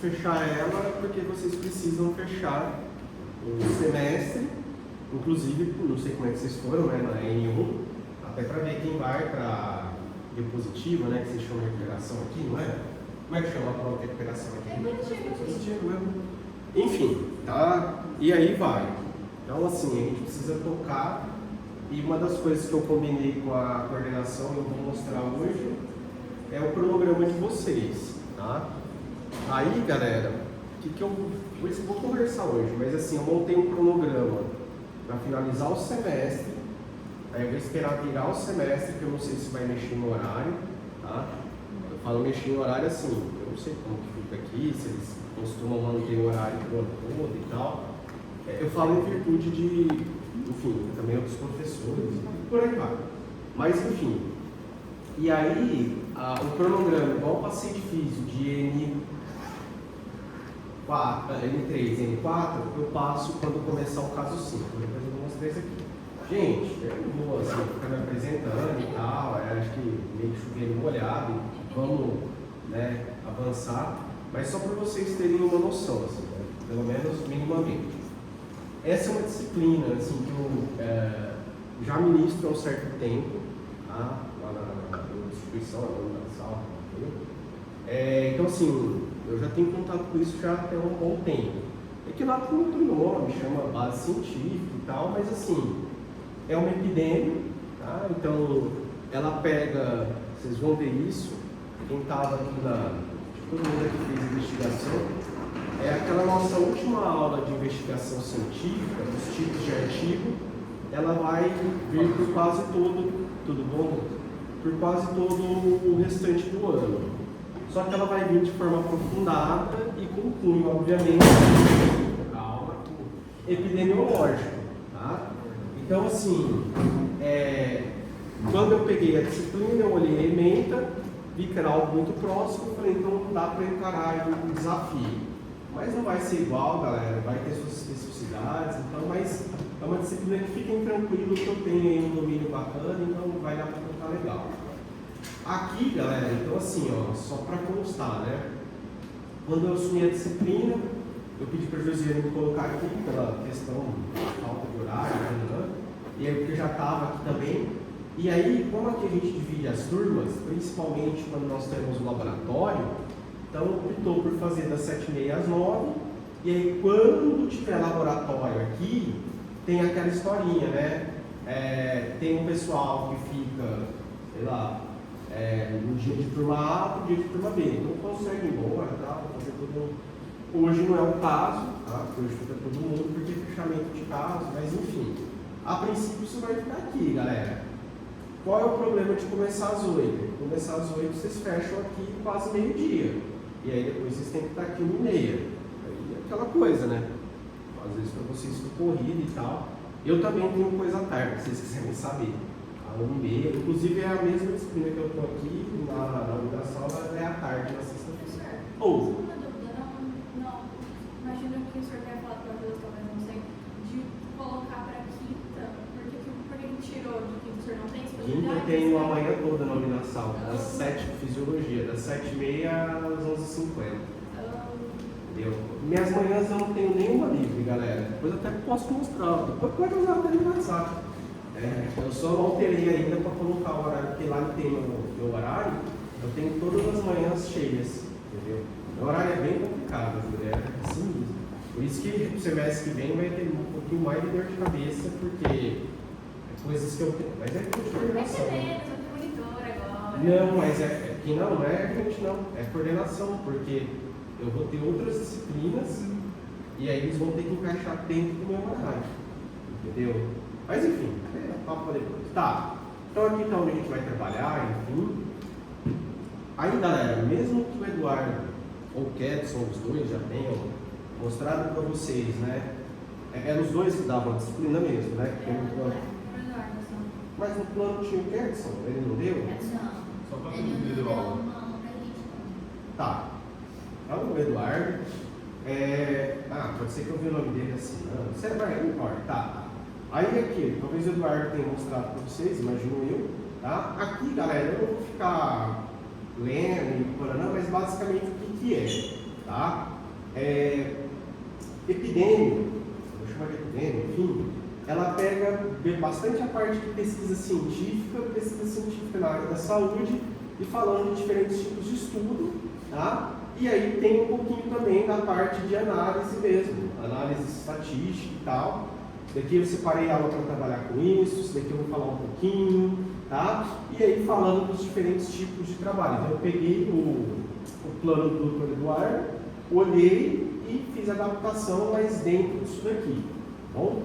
fechar ela porque vocês precisam fechar o semestre, inclusive, não sei como é que vocês foram, né, na N1, até para ver quem vai para diapositiva, né, que vocês chamam de recuperação aqui, não é? Como é que chama a prova de recuperação aqui? Positivo mesmo. Enfim, tá? E aí vai. Então, assim, a gente precisa tocar, e uma das coisas que eu combinei com a coordenação, eu vou mostrar hoje, é o cronograma de vocês, tá? Aí, galera, eu vou conversar hoje, mas assim, eu montei um cronograma para finalizar o semestre, aí eu vou esperar virar o semestre, que eu não sei se vai mexer no horário, tá? Eu falo mexer no horário assim, eu não sei como que fica aqui, se eles costumam manter o horário do ano todo e tal. Eu falo em virtude de, enfim, também outros professores, por aí vai. Mas, enfim, e aí, o cronograma, igual eu passei de físico, de N3, N4, eu passo quando começar o caso 5, depois eu vou mostrar isso aqui. Gente, eu não vou assim, ficar me apresentando e tal, acho que meio chovendo molhado, vamos, né, avançar, mas só para vocês terem uma noção, assim, né, pelo menos minimamente. Essa é uma disciplina assim, que eu já ministro há um certo tempo, tá? Lá na instituição, lá na sala. Então, assim, eu já tenho contato com isso já até um bom tempo. É que lá tem outro nome, chama base científica e tal, mas assim, é uma epidemia, tá? Então, ela pega, vocês vão ver isso, quem estava aqui todo mundo aqui fez investigação, é aquela nossa última aula de investigação científica, dos tipos de artigo, ela vai vir por quase todo, tudo bom? Por quase todo o restante do ano. Só que ela vai vir de forma aprofundada e com cunho, obviamente, calma, epidemiológico, tá? Então, assim, quando eu peguei a disciplina, eu olhei a ementa, vi que era algo muito próximo, e falei, então não dá para encarar o desafio. Mas não vai ser igual, galera, vai ter suas especificidades, então, mas é uma disciplina que fiquem tranquilos que eu tenho aí um domínio bacana, então vai dar para ficar legal. Aqui, galera, então assim, ó, só para constar, né? Quando eu assumi a disciplina, eu pedi para a Josiane me colocar aqui pela questão de falta de horário, né? E aí porque eu já estava aqui também. E aí, como aqui a gente divide as turmas, principalmente quando nós temos o laboratório, então optou por fazer das 7h30 às 9h, e aí quando tiver laboratório aqui, tem aquela historinha, né? Tem um pessoal que fica, sei lá, no dia de turma A no dia de turma B, então consegue ir embora, tá? Fazer tudo. Hoje não é o caso, tá? Hoje fica todo mundo porque é fechamento de caso, mas enfim, a princípio isso vai ficar aqui, galera. Qual é o problema de começar às 8h? Começar às 8h vocês fecham aqui quase meio-dia. E aí depois vocês têm que estar aqui 1h30. Aí é aquela coisa, né? Às vezes para vocês ficam corrida e tal. Eu também tenho coisa à tarde, se vocês quiserem saber. A 1h30. Inclusive é a mesma disciplina que eu estou aqui na outra sala, é à tarde, na sexta-feira. Ou. Não. Imagino que o senhor tenha falado para Deus, talvez não sei, de colocar para quinta, porque ele tirou de quinta, o senhor não tem disponibilidade? Quinta eu tenho a manhã toda na nominação, das 7 fisiologia, das 7h30 às 11h50. Entendeu? Minhas manhãs eu não tenho nenhuma livre, galera. Depois eu até posso mostrar. Depois pode usar até no WhatsApp. Eu só não alterei ainda para colocar o horário, porque lá tem meu horário, eu tenho todas as manhãs cheias. Entendeu? O horário é bem complicado, é assim mesmo. Por isso que o semestre que vem vai ter um pouquinho mais de dor de cabeça, porque coisas que eu tenho. Mas é que eu coordenação. Não, mas que não é gente não, é coordenação, porque eu vou ter outras disciplinas e aí eles vão ter que encaixar dentro do meu horário. Entendeu? Mas enfim, papo para depois. Tá. Então aqui tá onde a gente vai trabalhar, enfim. Aí galera, mesmo que o Eduardo ou o Kedson, os dois já tenham mostrado para vocês, né? Eram os dois que davam a disciplina mesmo, né? Mas no plano tinha o Kedson, ele não deu? Só para o individual. Tá. Então o Eduardo. Pode ser que eu vi o nome dele assim, não. Você vai, não importa, tá. Aí aqui, talvez o Eduardo tenha mostrado para vocês, imagino eu, tá? Aqui, galera, eu não vou ficar lendo e porando, mas basicamente o que é? tá? Epidêmio, vou chamar de epidêmio, enfim, ela pega bastante a parte de pesquisa científica na área da saúde e falando de diferentes tipos de estudo, tá? E aí tem um pouquinho também da parte de análise mesmo, análise estatística e tal. Daqui eu separei aula para trabalhar com isso daqui eu vou falar um pouquinho, tá? E aí falando dos diferentes tipos de trabalho. Então eu peguei o plano do Dr. Eduardo, olhei e fiz a adaptação, mas dentro disso daqui, tá bom?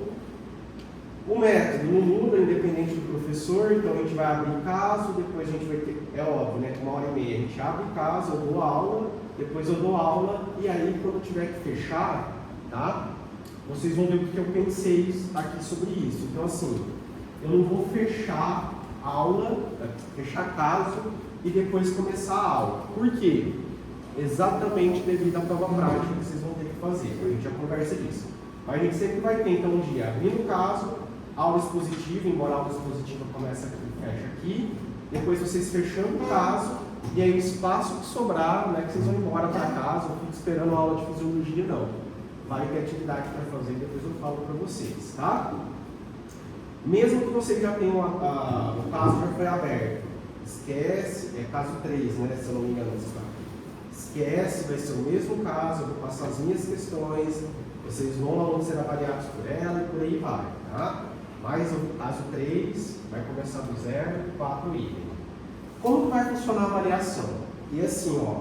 O método não muda, independente do professor, então a gente vai abrir caso, depois a gente vai ter, é óbvio, né, com 1h30 a gente abre caso, eu dou aula, depois eu dou aula, e aí quando eu tiver que fechar, tá? Vocês vão ver o que eu pensei aqui sobre isso. Então assim, eu não vou fechar aula, fechar caso e depois começar a aula. Por quê? Exatamente devido à prova prática que vocês vão ter que fazer, a gente já conversa disso. Mas a gente sempre vai ter então um dia abrindo o caso, aula expositiva, embora a aula expositiva comece aqui e fecha aqui, depois vocês fechando o caso, e aí o espaço que sobrar, não é que vocês vão embora para casa, eu fico esperando a aula de fisiologia, não. Vai ter atividade para fazer e depois eu falo para vocês, tá? Mesmo que vocês já tenham o caso já foi aberto, esquece, é caso 3, né, se eu não me engano, esquece, vai ser o mesmo caso, eu vou passar as minhas questões, vocês vão ser avaliados por ela e por aí vai, tá? Mas o caso 3 vai começar do 0 e 4 itens. Como que vai funcionar a avaliação? E assim, ó,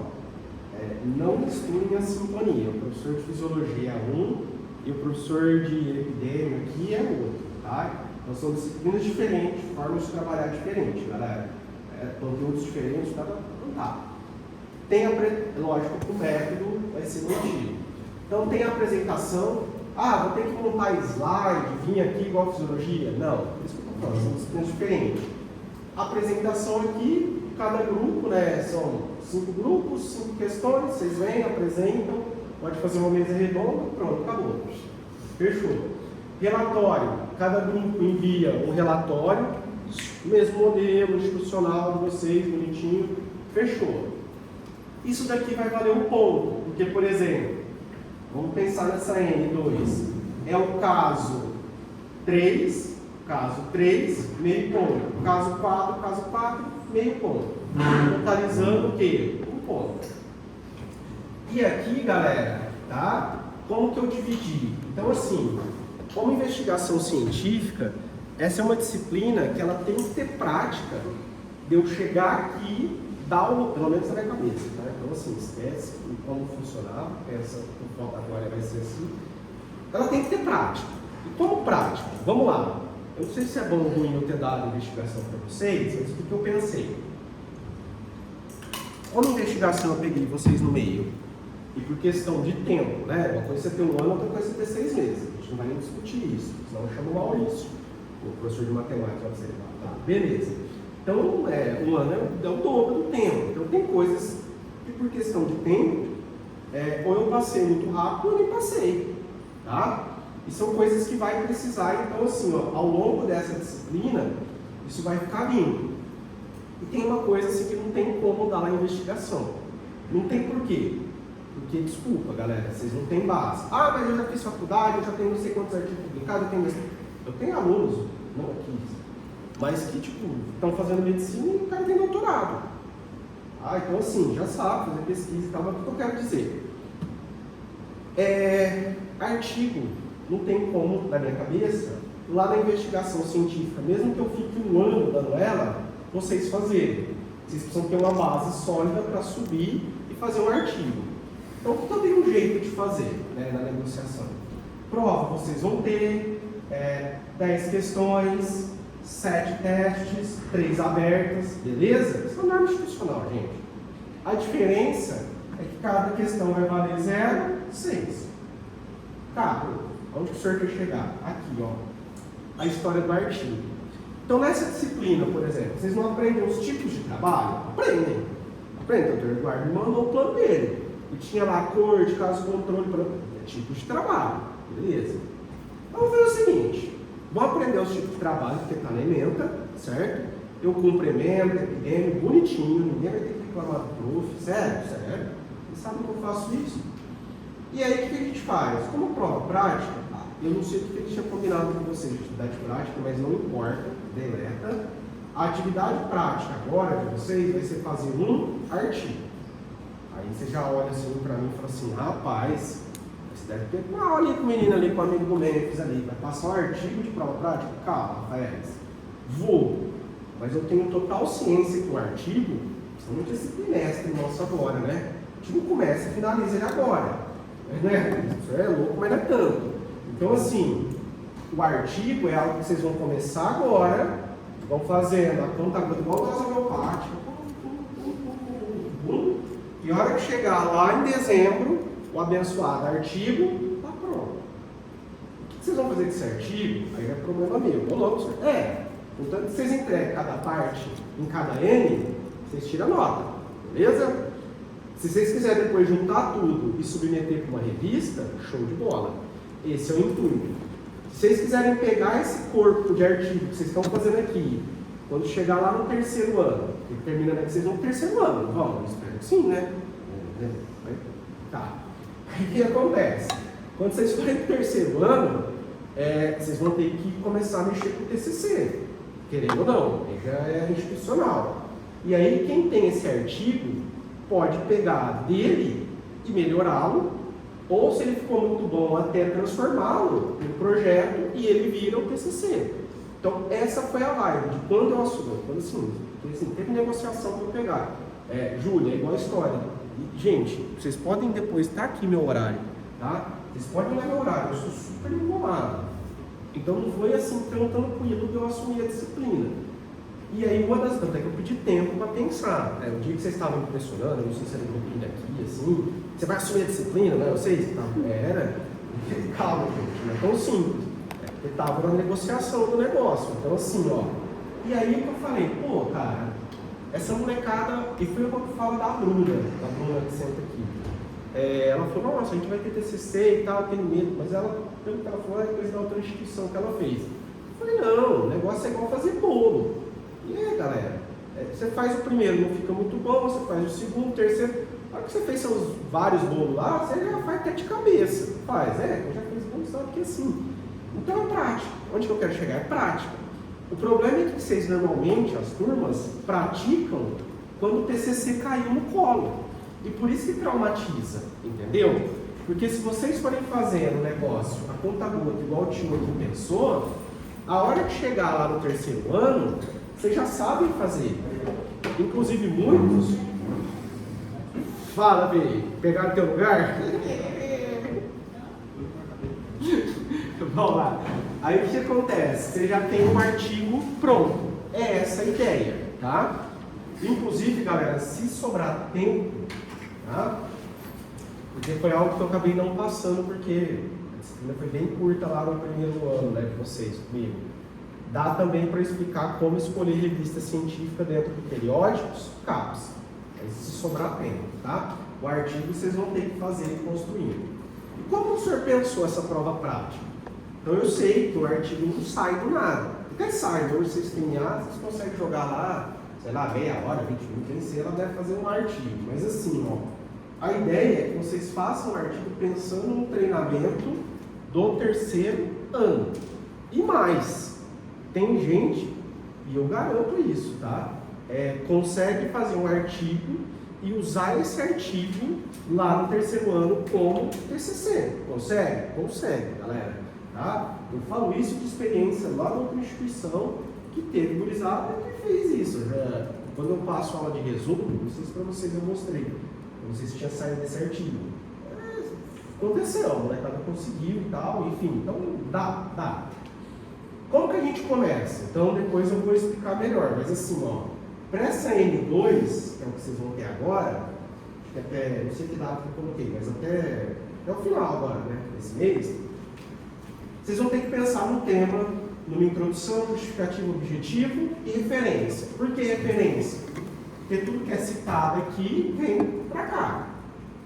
não misturem a sintonia. O professor de fisiologia é um e o professor de epidêmio aqui é outro, tá? Então são disciplinas diferentes, formas de trabalhar diferentes, galera. Conteúdos diferentes, tá? Não tá. Lógico que o método vai ser mantido. Então tem a apresentação. Vou ter que montar slide, vir aqui igual a fisiologia? Não, isso que eu estou falando, são disciplinas diferentes. A apresentação aqui, cada grupo, né, são 5 grupos, 5 questões, vocês vêm, apresentam, pode fazer uma mesa redonda, pronto, acabou. Fechou. Relatório, cada grupo envia um relatório, mesmo modelo institucional de vocês, bonitinho, fechou. Isso daqui vai valer um ponto, porque, por exemplo, vamos pensar nessa N2. É o caso 3, meio ponto. Caso 4, meio ponto. Totalizando o quê? Um ponto. E aqui, galera, tá? Como que eu dividi? Então, assim, como investigação científica, essa é uma disciplina que ela tem que ter prática de eu chegar aqui, dar o, pelo menos na minha cabeça, tá? Então, assim, esquece como funcionar, essa foto agora vai ser assim. Ela tem que ter prática. E como prática? Vamos lá. Eu não sei se é bom ou ruim eu ter dado investigação para vocês, mas o que eu pensei? Como investigação eu peguei vocês no meio, e por questão de tempo, né? Uma coisa é você ter 1 ano, outra coisa é você ter 6 meses. A gente não vai nem discutir isso, senão eu chamo Maurício, o professor de matemática, vai dizer, tá, beleza. Então, 1 ano é o dobro do tempo. Então, tem coisas que, por questão de tempo, ou eu passei muito rápido ou eu nem passei, tá? E são coisas que vai precisar, então, assim, ó, ao longo dessa disciplina, isso vai ficar vindo. E tem uma coisa assim que não tem como dar na investigação. Não tem porquê. Porque, desculpa, galera, vocês não têm base. Mas eu já fiz faculdade, eu já tenho não sei quantos artigos publicados, eu tenho alunos, não aqui, mas que, tipo, estão fazendo medicina e o cara tem doutorado. Então, assim, já sabe fazer pesquisa e tal, mas o que eu quero dizer? Artigo, não tem como, na minha cabeça, lá na investigação científica, mesmo que eu fique 1 ano dando ela, vocês fazerem. Vocês precisam ter uma base sólida para subir e fazer um artigo. Então, também um jeito de fazer, né, na negociação. Prova, vocês vão ter 10 questões, 7 testes, 3 abertas, beleza? Isso é uma norma institucional, gente. A diferença é que cada questão vai valer 0, 6. Tá, onde que o senhor quer chegar? Aqui, ó. A história do artigo. Então, nessa disciplina, por exemplo, vocês não aprendem os tipos de trabalho? Aprendem. Aprendem. O doutor Eduardo mandou o plano dele. E tinha lá a cor de caso controle, tipos de trabalho. Beleza? Vamos ver o seguinte. Vamos aprender os tipos de trabalho, porque está na ementa, certo? Eu cumpro ementa, epidêmio, bonitinho, ninguém vai ter que reclamar do prof. Sério. Vocês sabem que eu faço isso? E aí, o que a gente faz? Como prova prática, eu não sei o que a gente tinha combinado com vocês de atividade prática, mas não importa, deleta. A atividade prática agora de vocês vai ser fazer um artigo. Aí você já olha assim pra mim e fala assim, rapaz, você deve ter uma aula ali com o menino ali, com o amigo do Memphis ali, vai passar um artigo de prova prática? Calma, Rafael, vou. Mas eu tenho total ciência que o artigo, principalmente esse trimestre nosso agora, né? A gente não começa e finaliza ele agora. Né? Isso é louco, mas não é tanto. Então, assim, o artigo é algo que vocês vão começar agora, vão fazendo a conta igual nós homeopática, e a hora que chegar lá em dezembro, o abençoado artigo está pronto. O que vocês vão fazer com esse artigo? Aí é problema meu. Contanto que vocês entreguem cada parte em cada N, vocês tiram nota, beleza? Se vocês quiserem depois juntar tudo e submeter para uma revista, show de bola. Esse é o intuito. Se vocês quiserem pegar esse corpo de artigo que vocês estão fazendo aqui, quando chegar lá no terceiro ano, e termina que vocês vão no terceiro ano, vamos, espero que sim, né? Tá. Aí o que acontece? Quando vocês forem para o terceiro ano, vocês vão ter que começar a mexer com o TCC, querendo ou não, já é institucional. E aí quem tem esse artigo pode pegar dele e melhorá-lo, ou se ele ficou muito bom, até transformá-lo em projeto e ele vira o TCC. Então essa foi a live de quando eu assumi, quando assim, teve negociação para eu pegar. Júlia, é igual a história. E, gente, vocês podem depois estar aqui meu horário, tá? Vocês podem olhar meu horário, eu sou super enrolado. Então não foi assim tão tranquilo que eu assumi a disciplina. E aí uma das tantas é que eu pedi tempo para pensar. O dia que vocês estavam impressionando, eu não sei se era um pouquinho daqui, assim, você vai assumir a disciplina, né? Vocês? Era. Calma, gente, não é tão simples. Porque estava na negociação do negócio. Então assim, ó. E aí que eu falei, pô, cara, essa molecada, e foi uma fala da Bruna que senta aqui. Ela falou, nossa, a gente vai ter TCC e tal, eu tenho medo, mas ela, pelo que ela falou, é coisa da outra instituição que ela fez. Eu falei, não, o negócio é igual fazer bolo. E aí, galera, você faz o primeiro, não fica muito bom, você faz o segundo, o terceiro. Na hora que você fez seus vários bolos lá, você já faz até de cabeça. Eu já fiz bolo, sabe que é assim. Então é prática. Onde que eu quero chegar? É prática. O problema é que vocês normalmente, as turmas, praticam quando o TCC caiu no colo. E por isso que traumatiza, entendeu? Porque se vocês forem fazendo o negócio, a conta gota, igual o tio aqui pensou, a hora que chegar lá no terceiro ano, vocês já sabem fazer. Inclusive muitos... Fala, Bê, pegaram o teu lugar? Vamos lá. Aí o que acontece? Você já tem um artigo pronto. É essa a ideia, tá? Inclusive, galera, se sobrar tempo, tá? Porque foi algo que eu acabei não passando, porque a disciplina foi bem curta lá no primeiro ano, né, de vocês, comigo. Dá também para explicar como escolher revista científica dentro do periódicos, CAPES. Aí se sobrar tempo, tá? O artigo vocês vão ter que fazer e construir. E como o senhor pensou essa prova prática? Então eu sei que o artigo não sai do nada. Até sai, hoje vocês têm vocês conseguem jogar lá, sei lá, meia hora, 20 minutos, nem sei, ela deve fazer um artigo. Mas assim, ó, a ideia é que vocês façam um artigo pensando no treinamento do terceiro ano. E mais, tem gente, e eu garanto isso, tá? Consegue fazer um artigo e usar esse artigo lá no terceiro ano como TCC. Consegue? Consegue, galera. Tá? Eu falo isso de experiência lá na outra instituição que teve gurizada que fez isso. Quando eu passo aula de resumo, não sei se para vocês eu mostrei, não sei se tinha saído desse artigo. Aconteceu, a molecada conseguiu e tal, enfim, então dá. Como que a gente começa? Então depois eu vou explicar melhor, mas assim, ó, para essa N2, que é o que vocês vão ter agora, acho que até, não sei que data que eu coloquei, mas até o final agora, né, desse mês, vocês vão ter que pensar no tema, numa introdução, justificativo, objetivo e referência. Por que referência? Porque tudo que é citado aqui vem para cá.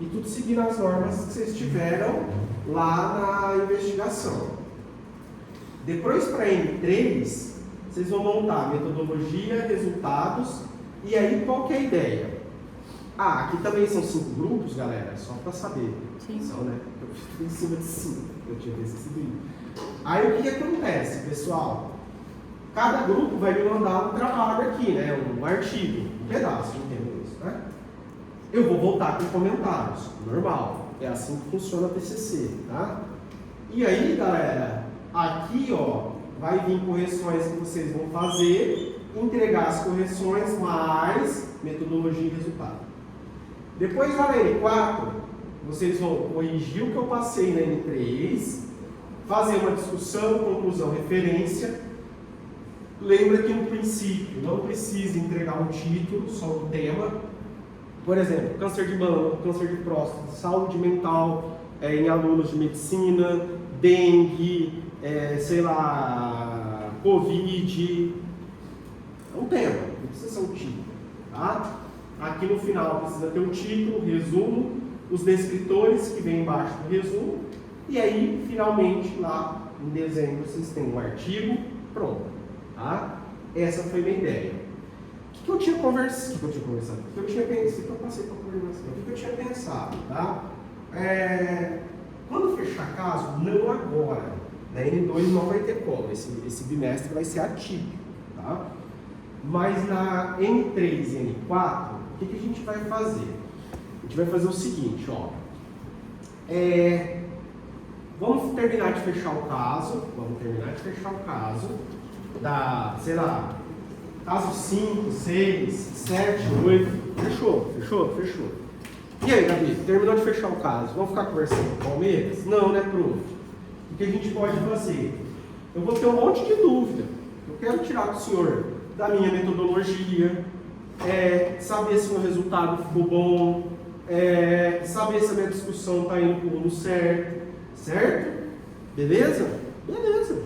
E tudo seguindo as normas que vocês tiveram lá na investigação. Depois, para N3, vocês vão montar metodologia, resultados, e aí qual que é a ideia? Ah, aqui também são 5 grupos, galera, só para saber. Sim. São, né? Eu fico em cima de 5, eu tinha esquecido. Aí o que acontece, pessoal? Cada grupo vai me mandar um trabalho aqui, né? Um artigo, um pedaço, entendeu isso, né? Eu vou voltar com comentários, normal. É assim que funciona o TCC, tá? E aí, galera, aqui, ó, vai vir correções que vocês vão fazer, entregar as correções, mais metodologia e resultado. Depois, na N4, vocês vão corrigir o que eu passei na N3, fazer uma discussão, conclusão, referência. Lembra que no princípio não precisa entregar um título, só um tema. Por exemplo, câncer de mama, câncer de próstata, saúde mental em alunos de medicina, dengue, sei lá, Covid. É um tema, não precisa ser um título. Tá? Aqui no final precisa ter um título, resumo, os descritores que vem embaixo do resumo. E aí, finalmente, lá em dezembro, vocês têm um artigo pronto. Tá? Essa foi a minha ideia. O que eu tinha conversado? O que eu tinha pensado? Eu passei para a coordenação. O que eu tinha pensado? Tá? Quando fechar caso, não agora. Na N2 não vai ter como. Esse bimestre vai ser atípico. Tá? Mas na N3 e N4, o que a gente vai fazer? A gente vai fazer o seguinte, ó. Vamos terminar de fechar o caso. Sei lá, caso 5, 6, 7, 8. Fechou. E aí, Gabi, terminou de fechar o caso. Vamos ficar conversando com o Palmeiras? Não, né, prof? O que a gente pode fazer? Eu vou ter um monte de dúvida. Eu quero tirar do senhor da minha metodologia, saber se o meu resultado ficou bom, saber se a minha discussão está indo para o rumo certo? Beleza? Beleza.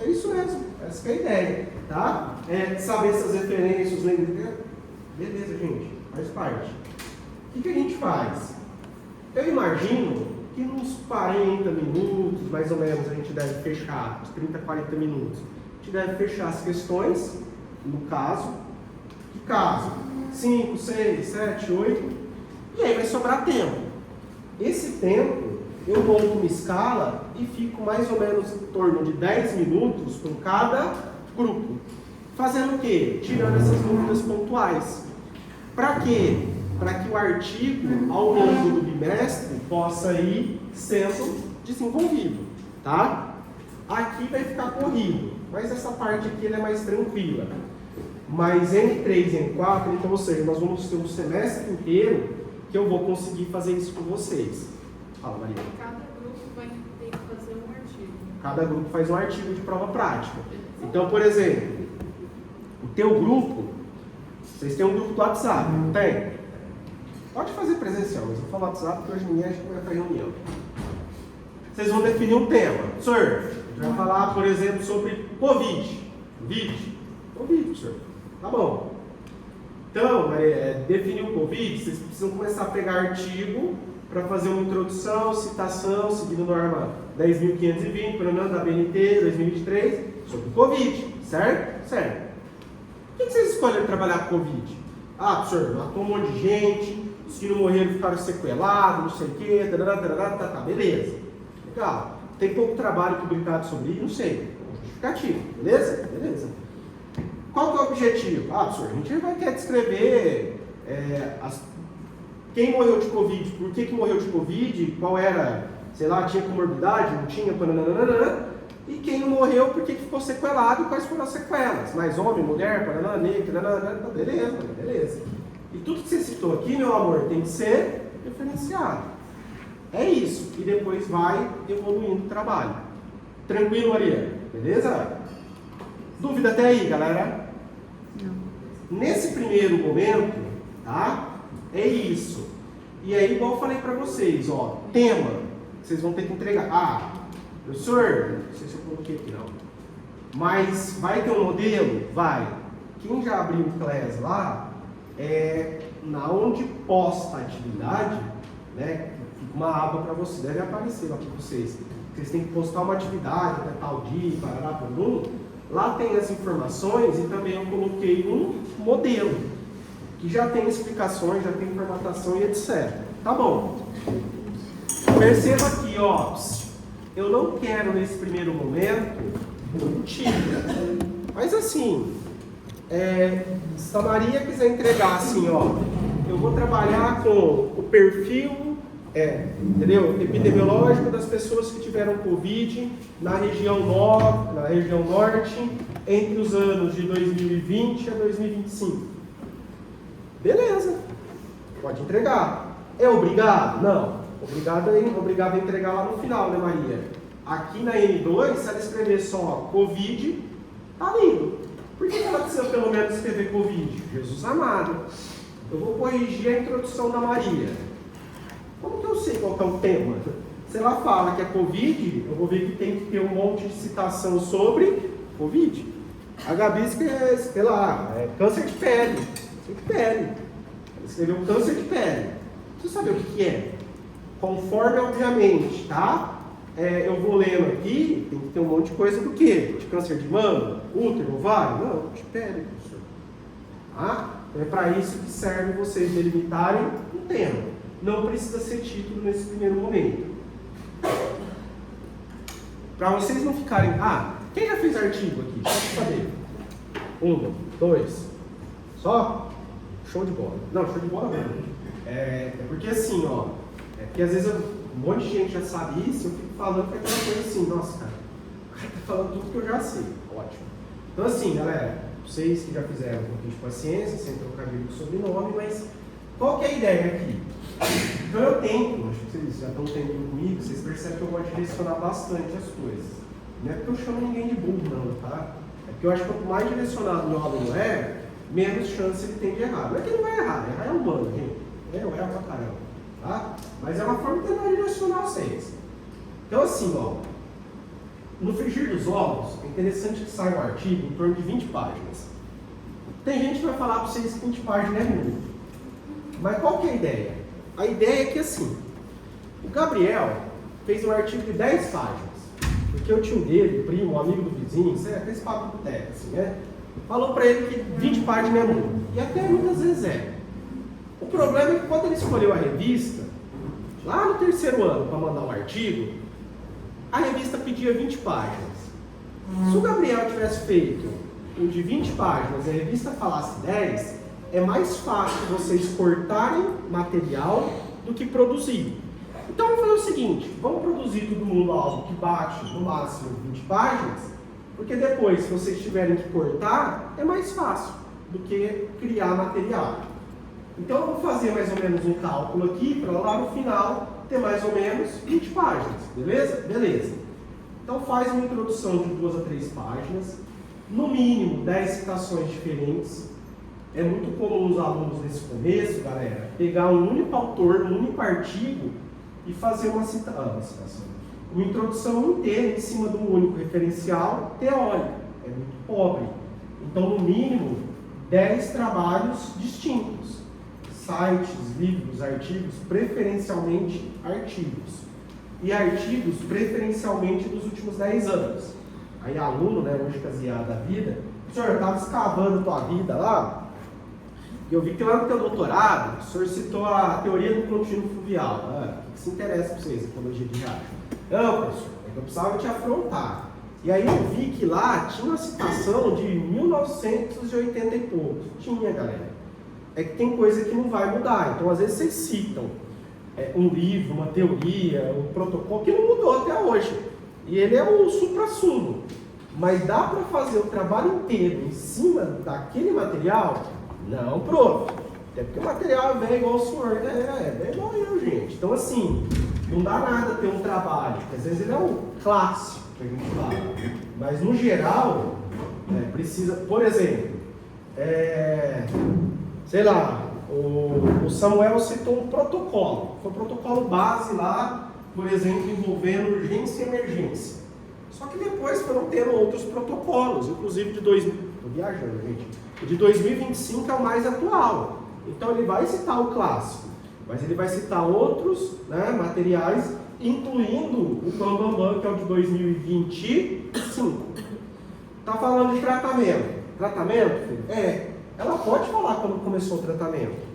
É isso mesmo. Essa que é a ideia, tá? Saber essas referências, beleza, gente, faz parte. O que a gente faz? Eu imagino que nos 40 minutos, mais ou menos, a gente deve fechar, uns 30, 40 minutos, a gente deve fechar as questões, no caso. Que caso? 5, 6, 7, 8, e aí vai sobrar tempo. Esse tempo, eu monto uma escala e fico mais ou menos em torno de 10 minutos com cada grupo. Fazendo o quê? Tirando essas dúvidas pontuais. Para quê? Para que o artigo, ao longo do bimestre, possa ir sendo desenvolvido. Tá? Aqui vai ficar corrido, mas essa parte aqui ela é mais tranquila. Mas N3 e N4, então, ou seja, nós vamos ter um semestre inteiro que eu vou conseguir fazer isso com vocês. Fala, Maria. Cada grupo vai ter que fazer um artigo. Cada grupo faz um artigo de prova prática. Então, por exemplo, o teu grupo, vocês têm um grupo do WhatsApp, não tem? Pode fazer presencial, mas eu vou falar WhatsApp porque hoje ninguém acha que vai para reunião. Vocês vão definir um tema. Senhor, a gente vai falar, por exemplo, sobre Covid, senhor. Tá bom. Então, definir o Covid, vocês precisam começar a pegar artigo para fazer uma introdução, citação, seguindo a norma 10.520, pronome da BNT 2023, sobre o Covid, certo? Certo. Por que vocês escolheram trabalhar com Covid? Ah, professor, matou um monte de gente, os que não morreram ficaram sequelados, não sei o quê, tá, beleza. Legal. Tem pouco trabalho publicado sobre isso, não sei. Justificativo, beleza? Beleza. Qual que é o objetivo? Ah, professor, a gente vai querer descrever quem morreu de Covid, por que morreu de Covid, qual era, sei lá, tinha comorbidade, não tinha, e quem não morreu, por que ficou sequelado e quais foram as sequelas. Mais homem, mulher, beleza. E tudo que você citou aqui, meu amor, tem que ser referenciado. É isso. E depois vai evoluindo o trabalho. Tranquilo, Maria? Beleza? Dúvida até aí, galera? Não. Nesse primeiro momento, tá? É isso. E aí, igual eu falei pra vocês, ó, tema, vocês vão ter que entregar. Ah, professor, não sei se eu coloquei aqui não, mas vai ter um modelo? Vai. Quem já abriu o Class lá, na onde posta a atividade, né, fica uma aba para vocês, deve aparecer lá para vocês. Vocês têm que postar uma atividade até tal dia, parará, lá tem as informações e também eu coloquei um modelo. que já tem explicações, já tem formatação e etc. Tá bom. Perceba aqui, ó, eu não quero nesse primeiro momento um título, mas assim, se a Maria quiser entregar assim, ó, eu vou trabalhar com o perfil, entendeu? Epidemiológico das pessoas que tiveram Covid na região norte, entre os anos de 2020 a 2025. Beleza, pode entregar. É obrigado? Não. Obrigado a entregar lá no final, né, Maria? Aqui na N2, se ela escrever só Covid, tá lindo. Por que ela precisa pelo menos escrever Covid? Jesus amado. Eu vou corrigir a introdução da Maria. Como que eu sei qual que é o tema? Se ela fala que é Covid, eu vou ver que tem que ter um monte de citação sobre Covid. A Gabi escreveu, sei lá, câncer de pele. Câncer de pele. Ela escreveu câncer de pele. Você sabe o que é? Conforme, obviamente, tá? Eu vou lendo aqui, tem que ter um monte de coisa do quê? De câncer de mama, útero, ovário? Não, de pele, professor. Tá? Então é para isso que serve vocês delimitarem um tema. Não precisa ser título nesse primeiro momento. Para vocês não ficarem... quem já fez artigo aqui? Deixa eu saber. 1, 2. Só? Show de bola. Não, show de bola mesmo. É porque assim, ó... porque às vezes um monte de gente já sabe isso, eu fico falando que é aquela coisa assim, nossa, cara, o cara tá falando tudo que eu já sei. Ótimo. Então assim, galera, vocês que já fizeram um pouquinho de paciência, sem trocadilho com sobrenome, mas qual que é a ideia aqui? Então eu tento, acho que vocês já estão tentando comigo, vocês percebem que eu vou direcionar bastante as coisas. Não é porque eu chamo ninguém de burro, não, tá? É porque eu acho que quanto mais direcionado o meu aluno menos chance ele tem de errar. Não é que ele não vai errar é humano, gente. Eu erro pra caramba, tá? Mas é uma forma de tentar direcionar vocês. Então assim, ó, no frigir dos ovos, é interessante que saia um artigo em torno de 20 páginas. Tem gente que vai falar para vocês que 20 páginas é muito. Mas qual que é a ideia? A ideia é que assim, o Gabriel fez um artigo de 10 páginas, porque o tio dele, o primo, o amigo do vizinho, aquele papo do boteco, assim, né? Falou para ele que 20 páginas é muito. E até muitas vezes é. O problema é que quando ele escolheu a revista, lá no terceiro ano, para mandar um artigo, a revista pedia 20 páginas. Se o Gabriel tivesse feito um de 20 páginas e a revista falasse 10, é mais fácil vocês cortarem material do que produzir. Então vamos fazer o seguinte, vamos produzir todo mundo algo que bate no máximo 20 páginas, porque depois, se vocês tiverem que cortar, é mais fácil do que criar material. Então eu vou fazer mais ou menos um cálculo aqui, para lá no final ter mais ou menos 20 páginas, beleza? Beleza. Então faz uma introdução de 2 a 3 páginas, no mínimo 10 citações diferentes. É muito comum os alunos nesse começo, galera, pegar um único autor, um único artigo e fazer uma citação, uma introdução inteira em cima de um único referencial teórico. É muito pobre. Então, no mínimo, 10 trabalhos distintos. Sites, livros, artigos, preferencialmente artigos. E artigos preferencialmente dos últimos 10 anos. Aí aluno, né, hoje caseado da vida, senhor, eu estava escavando a tua vida lá, e eu vi que lá no teu doutorado, o senhor citou a teoria do contínuo fluvial. O que se interessa para vocês, ecologia de riacho? Não, professor, é que eu precisava te afrontar. E aí eu vi que lá tinha uma citação de 1980 e poucos. Tinha, galera. É que tem coisa que não vai mudar. Então, às vezes, vocês citam um livro, uma teoria, um protocolo que não mudou até hoje. E ele é o supra-sumo. Mas dá para fazer o trabalho inteiro em cima daquele material? Não, prof. Até porque o material é velho igual o senhor, né? É igual eu, gente. Então, assim, não dá nada ter um trabalho. Porque às vezes ele é o clássico que a gente fala. Mas, no geral, precisa... Por exemplo, sei lá, o Samuel citou um protocolo. Foi um protocolo base lá, por exemplo, envolvendo urgência e emergência. Só que depois foram tendo outros protocolos, inclusive de 2025 é o mais atual. Então ele vai citar o clássico, mas ele vai citar outros, né, materiais, incluindo o Bambambam, que é o de 2025. Está falando de tratamento. Tratamento, filho? ela pode falar quando começou o tratamento.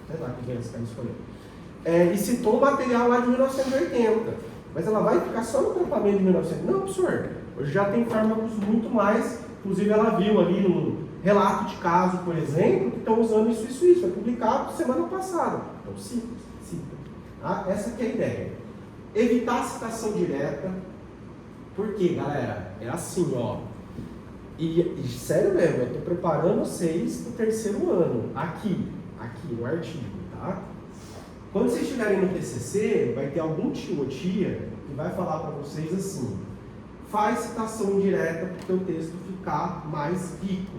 Sei lá que você vai escolher. E citou um material lá de 1980. Mas ela vai ficar só no tratamento de 1980? Não, professor. Hoje já tem fármacos muito mais. Inclusive ela viu ali num relato de caso, por exemplo, que estão usando isso. Foi publicado semana passada. Então cita. Tá? Essa que é a ideia. Evitar a citação direta. Por quê, galera? É assim, ó. E sério mesmo, eu estou preparando vocês para o terceiro ano. Aqui no artigo, tá? Quando vocês estiverem no TCC, vai ter algum tio ou tia que vai falar para vocês assim: faz citação indireta para o teu texto ficar mais rico.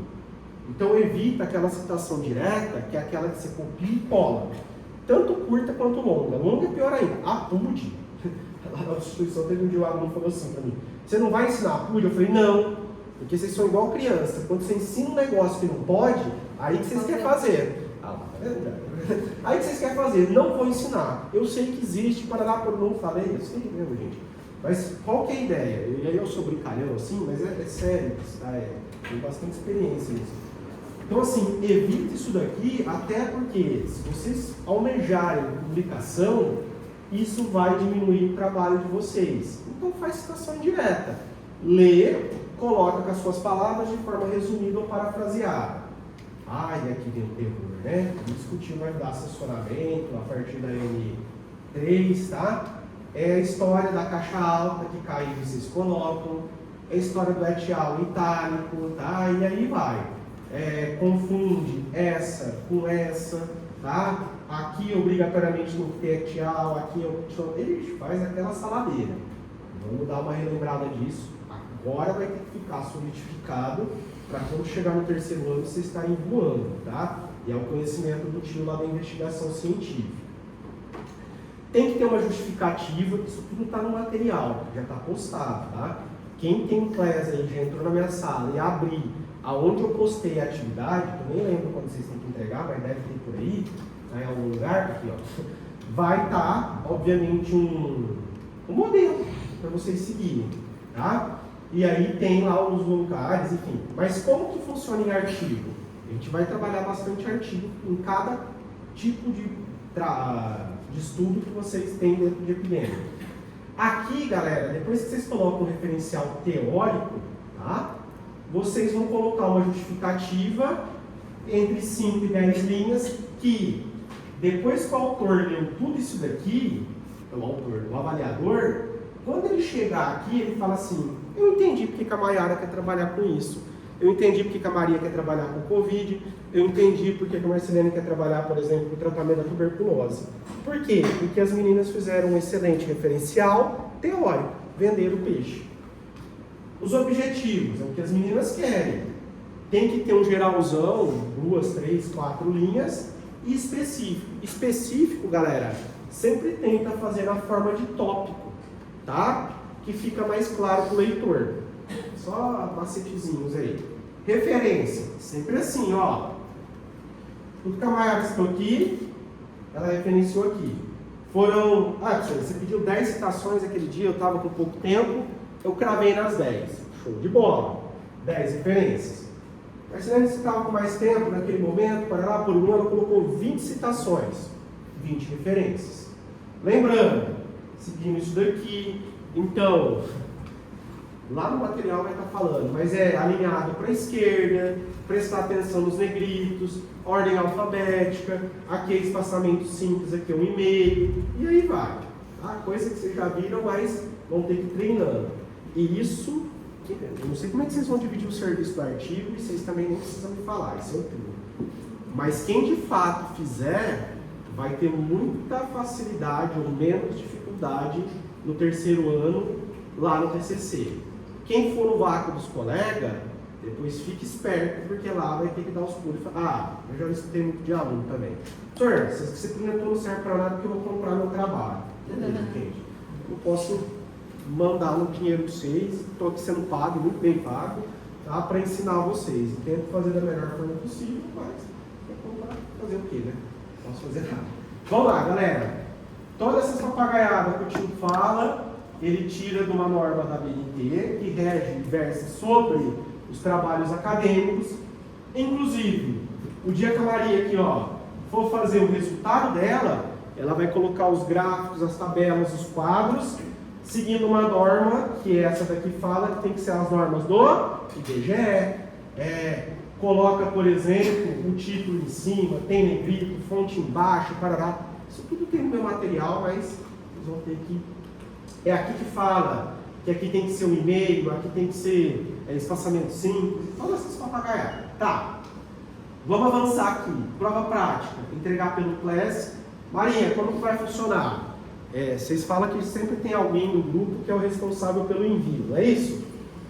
Então evita aquela citação direta, que é aquela que você copia e cola. Tanto curta quanto longa. Longa é pior ainda. APUD. Lá na instituição teve um dia um aluno falou assim para mim: você não vai ensinar APUD? Eu falei: não, porque vocês são igual criança. Quando você ensina um negócio que não pode, aí que vocês querem fazer. Aí que vocês querem fazer, não vou ensinar. Eu sei que existe, para lá por não falei, eu sei mesmo, gente. Mas qual que é a ideia? E aí eu sou brincalhão assim, mas é sério, tá? Tenho bastante experiência nisso. Então assim, evite isso daqui, até porque se vocês almejarem publicação, isso vai diminuir o trabalho de vocês. Então faz citação indireta. Lê, coloca com as suas palavras de forma resumida ou parafraseada. E aqui vem o terror, né? Discutir vai dar assessoramento a partir da N3, tá? É a história da caixa alta que cai e vocês colocam. É a história do etial itálico, tá? E aí vai. Confunde essa com essa, tá? Aqui obrigatoriamente não tem etial, aqui ele faz aquela saladeira. Vamos dar uma relembrada disso. Agora vai ter que ficar solidificado para quando chegar no terceiro ano vocês estarem voando, tá? E é o conhecimento do tio lá da investigação científica. Tem que ter uma justificativa, isso tudo está no material, já está postado, tá? Quem tem class aí, já entrou na minha sala e abrir aonde eu postei a atividade, eu nem lembro quando vocês têm que entregar, mas deve ter por aí, tá em algum lugar, aqui ó, vai estar, obviamente, um modelo para vocês seguirem, tá? E aí tem lá os lugares, enfim. Mas como que funciona em artigo? A gente vai trabalhar bastante artigo em cada tipo de estudo que vocês têm dentro de epidemia. Aqui, galera, depois que vocês colocam o referencial teórico, tá? Vocês vão colocar uma justificativa entre 5 e 10 linhas que, depois que o autor leu tudo isso daqui, o avaliador, quando ele chegar aqui, ele fala assim: eu entendi porque que a Maiara quer trabalhar com isso. Eu entendi porque que a Maria quer trabalhar com Covid. Eu entendi porque que a Marcelene quer trabalhar, por exemplo, com o tratamento da tuberculose. Por quê? Porque as meninas fizeram um excelente referencial teórico, vender o peixe. Os objetivos, é o que as meninas querem. Tem que ter um geralzão, 2, 3, 4 linhas, e específico. Específico, galera, sempre tenta fazer na forma de tópico, tá? Que fica mais claro para o leitor. Só macetezinhos aí. Referência, sempre assim, ó. Tudo que a Maiara citou aqui, ela referenciou aqui. Foram, professor, você pediu 10 citações aquele dia, eu estava com pouco tempo, eu cravei nas 10. Show de bola. 10 referências. Mas se você estava com mais tempo naquele momento, para lá por um ano, ela colocou 20 citações, 20 referências. Lembrando, seguindo isso daqui, então, lá no material vai estar falando, mas é alinhado para a esquerda, prestar atenção nos negritos, ordem alfabética, aqui é espaçamento simples, aqui é 1,5, e aí vai. Tá? Coisa que vocês já viram, mas vão ter que ir treinando. E isso, eu não sei como é que vocês vão dividir o serviço do artigo, e vocês também nem precisam me falar, isso é tudo. Mas quem de fato fizer, vai ter muita facilidade ou menos dificuldade no terceiro ano, lá no TCC. Quem for no vácuo dos colegas, depois fique esperto, porque lá vai ter que dar os pulos e falar: eu já escutei muito de aluno também. Senhor, essa disciplina não serve para nada porque eu vou comprar meu trabalho. Entende? Eu posso mandar no dinheiro de vocês, estou aqui sendo pago, muito bem pago, tá, para ensinar vocês. E tento fazer da melhor forma possível, mas tem como fazer o quê, né? Não posso fazer nada. Vamos lá, galera. Toda essa papagaiada que o tio fala, ele tira de uma norma da BNT, que rege e versa sobre os trabalhos acadêmicos. Inclusive, o dia que a Maria aqui, ó, for fazer o resultado dela, ela vai colocar os gráficos, as tabelas, os quadros, seguindo uma norma, que é essa daqui fala que tem que ser as normas do IBGE. Coloca, por exemplo, o título em cima, tem negrito, fonte embaixo, parará. Isso tudo tem no meu material, mas vocês vão ter que... É aqui que fala que aqui tem que ser um e-mail, aqui tem que ser espaçamento simples, todas essas papagaiadas. Tá, vamos avançar aqui. Prova prática, entregar pelo Class. Marinha, como que vai funcionar? Vocês falam que sempre tem alguém no grupo que é o responsável pelo envio, não é isso?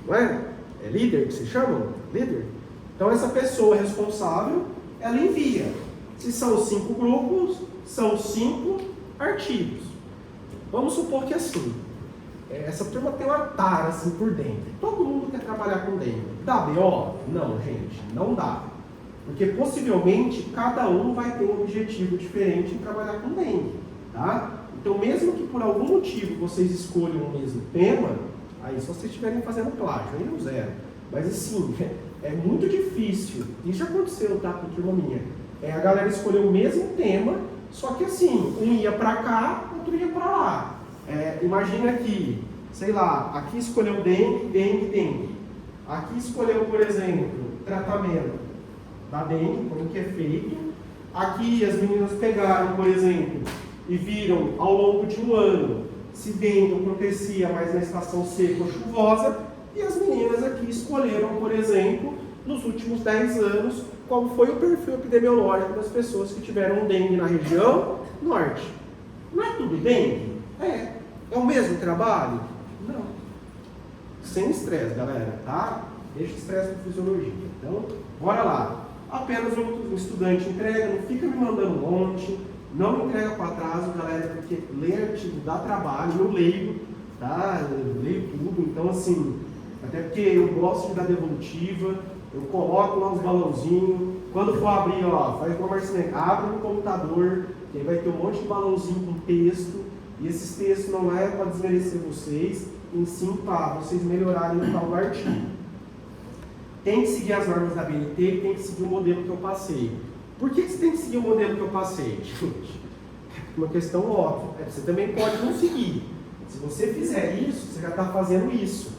Não é? É líder que se chama? Líder? Então essa pessoa responsável, ela envia. Se são 5 grupos, são 5 artigos. Vamos supor que assim, essa turma tem uma tara assim por dentro. Todo mundo quer trabalhar com dengue. Dá BO? Não, gente, não dá. Porque possivelmente cada um vai ter um objetivo diferente em trabalhar com dengue, tá? Então mesmo que por algum motivo vocês escolham o mesmo tema, aí se vocês estiverem fazendo plágio, aí não zero. Mas assim, é muito difícil, isso já aconteceu, tá, com turma minha. A galera escolheu o mesmo tema, só que assim, um ia pra cá, outro ia pra lá. Imagina que, sei lá, aqui escolheu dengue, dengue, dengue. Aqui escolheu, por exemplo, tratamento da dengue, como que é feito. Aqui as meninas pegaram, por exemplo, e viram ao longo de um ano se dengue acontecia mais na estação seca ou chuvosa, e as meninas aqui escolheram, por exemplo, nos últimos 10 anos, qual foi o perfil epidemiológico das pessoas que tiveram dengue na região norte. Não é tudo dengue? É o mesmo trabalho? Não. Sem estresse, galera, tá? Deixa o estresse para fisiologia. Então, bora lá. Apenas um estudante entrega, não fica me mandando um monte, não me entrega para atraso, galera, porque ler artigo dá trabalho, eu leio, tá? Eu leio tudo, então assim, até porque eu gosto de dar devolutiva, eu coloco lá os balãozinhos, quando for abrir, ó, faz como a Marcinha, abre no computador, que aí vai ter um monte de balãozinho com texto, e esses textos não é para desmerecer vocês, em sim para vocês melhorarem o tal do artigo. Tem que seguir as normas da BNT e tem que seguir o modelo que eu passei. Por que você tem que seguir o modelo que eu passei? Gente, uma questão óbvia. Você também pode não seguir. Se você fizer isso, você já está fazendo isso.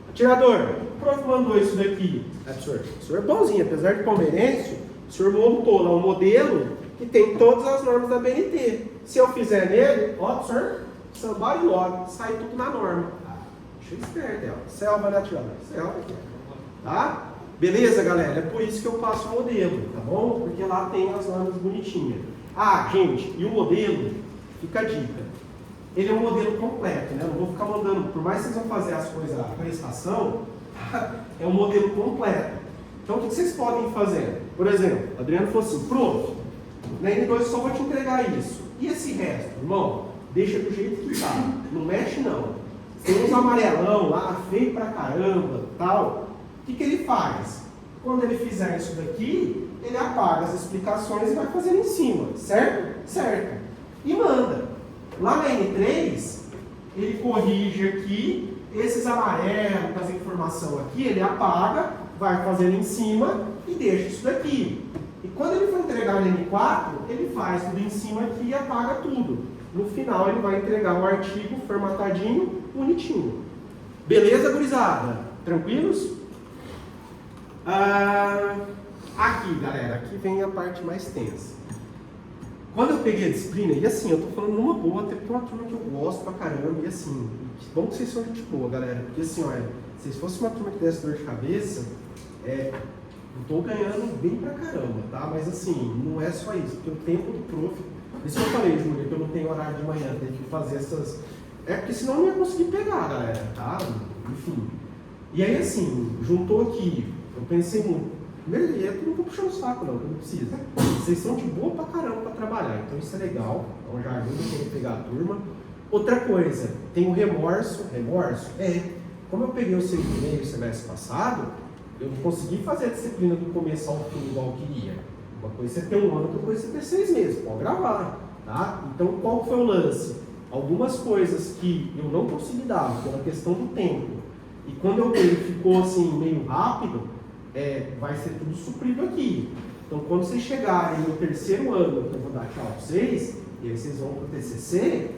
Atirador, o prof mandou isso daqui. O senhor é bonzinho, apesar de palmeirense, o senhor montou lá um modelo que tem todas as normas da BNT. Se eu fizer nele, ó, senhor, sambar e logo, sai tudo na norma. Deixa eu esperto, selva, né, atirador? Selva aqui. Tá? Beleza, galera? É por isso que eu passo o modelo, tá bom? Porque lá tem as normas bonitinhas. Ah, gente, e o modelo, fica a dica. Ele é um modelo completo, né? Eu não vou ficar mandando, por mais que vocês vão fazer as coisas, a prestação, é um modelo completo. Então, o que vocês podem fazer? Por exemplo, o Adriano falou assim, prof, na N2 eu só vou te entregar isso. E esse resto, irmão? Deixa do jeito que tá. Não mexe, não. Tem uns amarelão lá, feio pra caramba, tal. O que ele faz? Quando ele fizer isso daqui, ele apaga as explicações e vai fazendo em cima, certo? Certo. E manda. Lá na N3, ele corrige aqui, esses amarelos das informações aqui, ele apaga, vai fazendo em cima e deixa isso daqui. E quando ele for entregar no N4, ele faz tudo em cima aqui e apaga tudo. No final, ele vai entregar um artigo formatadinho, bonitinho. Beleza, gurizada? Tranquilos? Aqui, galera, aqui vem a parte mais tensa. Quando eu peguei a disciplina, e assim, eu tô falando numa boa, até porque é uma turma que eu gosto pra caramba, e assim, que bom que vocês são gente boa, galera, porque assim, olha, se fosse uma turma que desse dor de cabeça, eu tô ganhando bem pra caramba, tá? Mas assim, não é só isso, porque o tempo do prof, isso que eu falei, Júlia, que eu não tenho horário de manhã, tenho que fazer essas... porque senão eu não ia conseguir pegar, galera, tá? Enfim. E aí assim, juntou aqui, eu pensei muito, primeiro, eu não vou puxar o saco não, que não precisa. Vocês são de boa pra caramba pra trabalhar, então isso é legal, então já ajuda quem pegar a turma. Outra coisa, tem o remorso, como eu peguei o 6,5 semestre passado, eu não consegui fazer a disciplina do começo ao fim igual eu queria. Uma coisa é ter um ano, outra coisa é ter 6 meses, pode gravar, tá? Então qual foi o lance? Algumas coisas que eu não consegui dar pela questão do tempo, e quando eu vi ficou assim meio rápido, vai ser tudo suprido aqui. Então, quando vocês chegarem no terceiro ano, que eu vou dar tchau para vocês, e aí vocês vão para o TCC,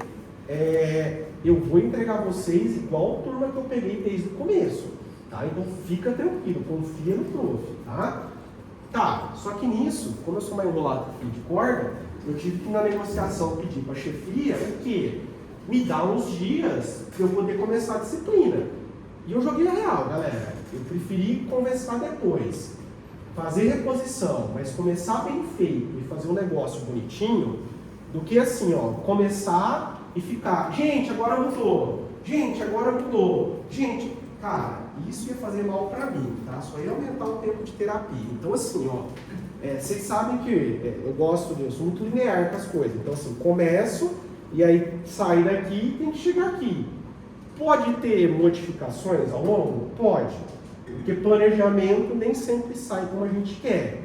eu vou entregar vocês igual a turma que eu peguei desde o começo, tá? Então, fica tranquilo, confia no prof, tá? Tá, só que nisso, como eu sou mais enrolado de corda, eu tive que, na negociação, pedir para a chefia o quê? Me dá uns dias para eu poder começar a disciplina. E eu joguei a real, galera. Eu preferi conversar depois. Fazer reposição, mas começar bem feito e fazer um negócio bonitinho, do que assim, ó, começar e ficar, gente, agora mudou. Gente, agora mudou. Gente, cara, isso ia fazer mal pra mim, tá? Só ia aumentar o tempo de terapia. Então assim, ó, vocês sabem que eu sou muito linear com as coisas. Então assim, começo e aí sair daqui e tem que chegar aqui. Pode ter modificações ao longo? Pode. Porque planejamento nem sempre sai como a gente quer.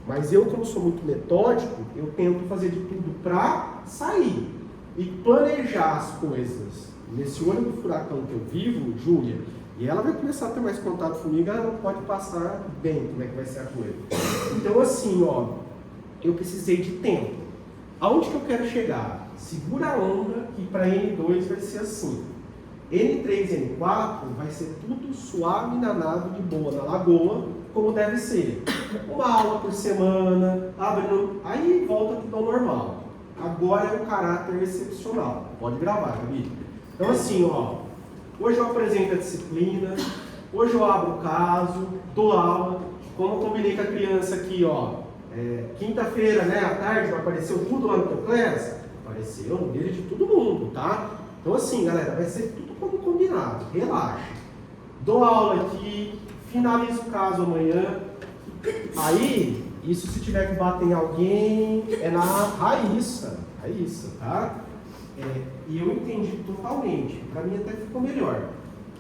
Mas eu, como sou muito metódico, eu tento fazer de tudo para sair. E planejar as coisas. Nesse olho do furacão que eu vivo, Júlia, e ela vai começar a ter mais contato comigo, ela não pode passar bem como é que vai ser a coisa. Então assim, ó, eu precisei de tempo. Aonde que eu quero chegar? Segura a onda que para N2 vai ser assim. N3 e N4 vai ser tudo suave na nave, de boa, na lagoa, como deve ser. Uma aula por semana, abrindo, aí volta tudo ao normal. Agora é um caráter excepcional. Pode gravar, Gabi. Então assim, ó, hoje eu apresento a disciplina, hoje eu abro o caso, dou aula, como eu combinei com a criança aqui, ó, quinta-feira, né, à tarde, apareceu tudo lá no teu class? Apareceu no dele de todo mundo, tá? Então assim, galera, vai ser tudo como combinado, relaxa. Dou aula aqui, finalizo o caso amanhã. Aí, isso se tiver que bater em alguém, é na Raíssa, tá? E eu entendi totalmente, para mim até ficou melhor.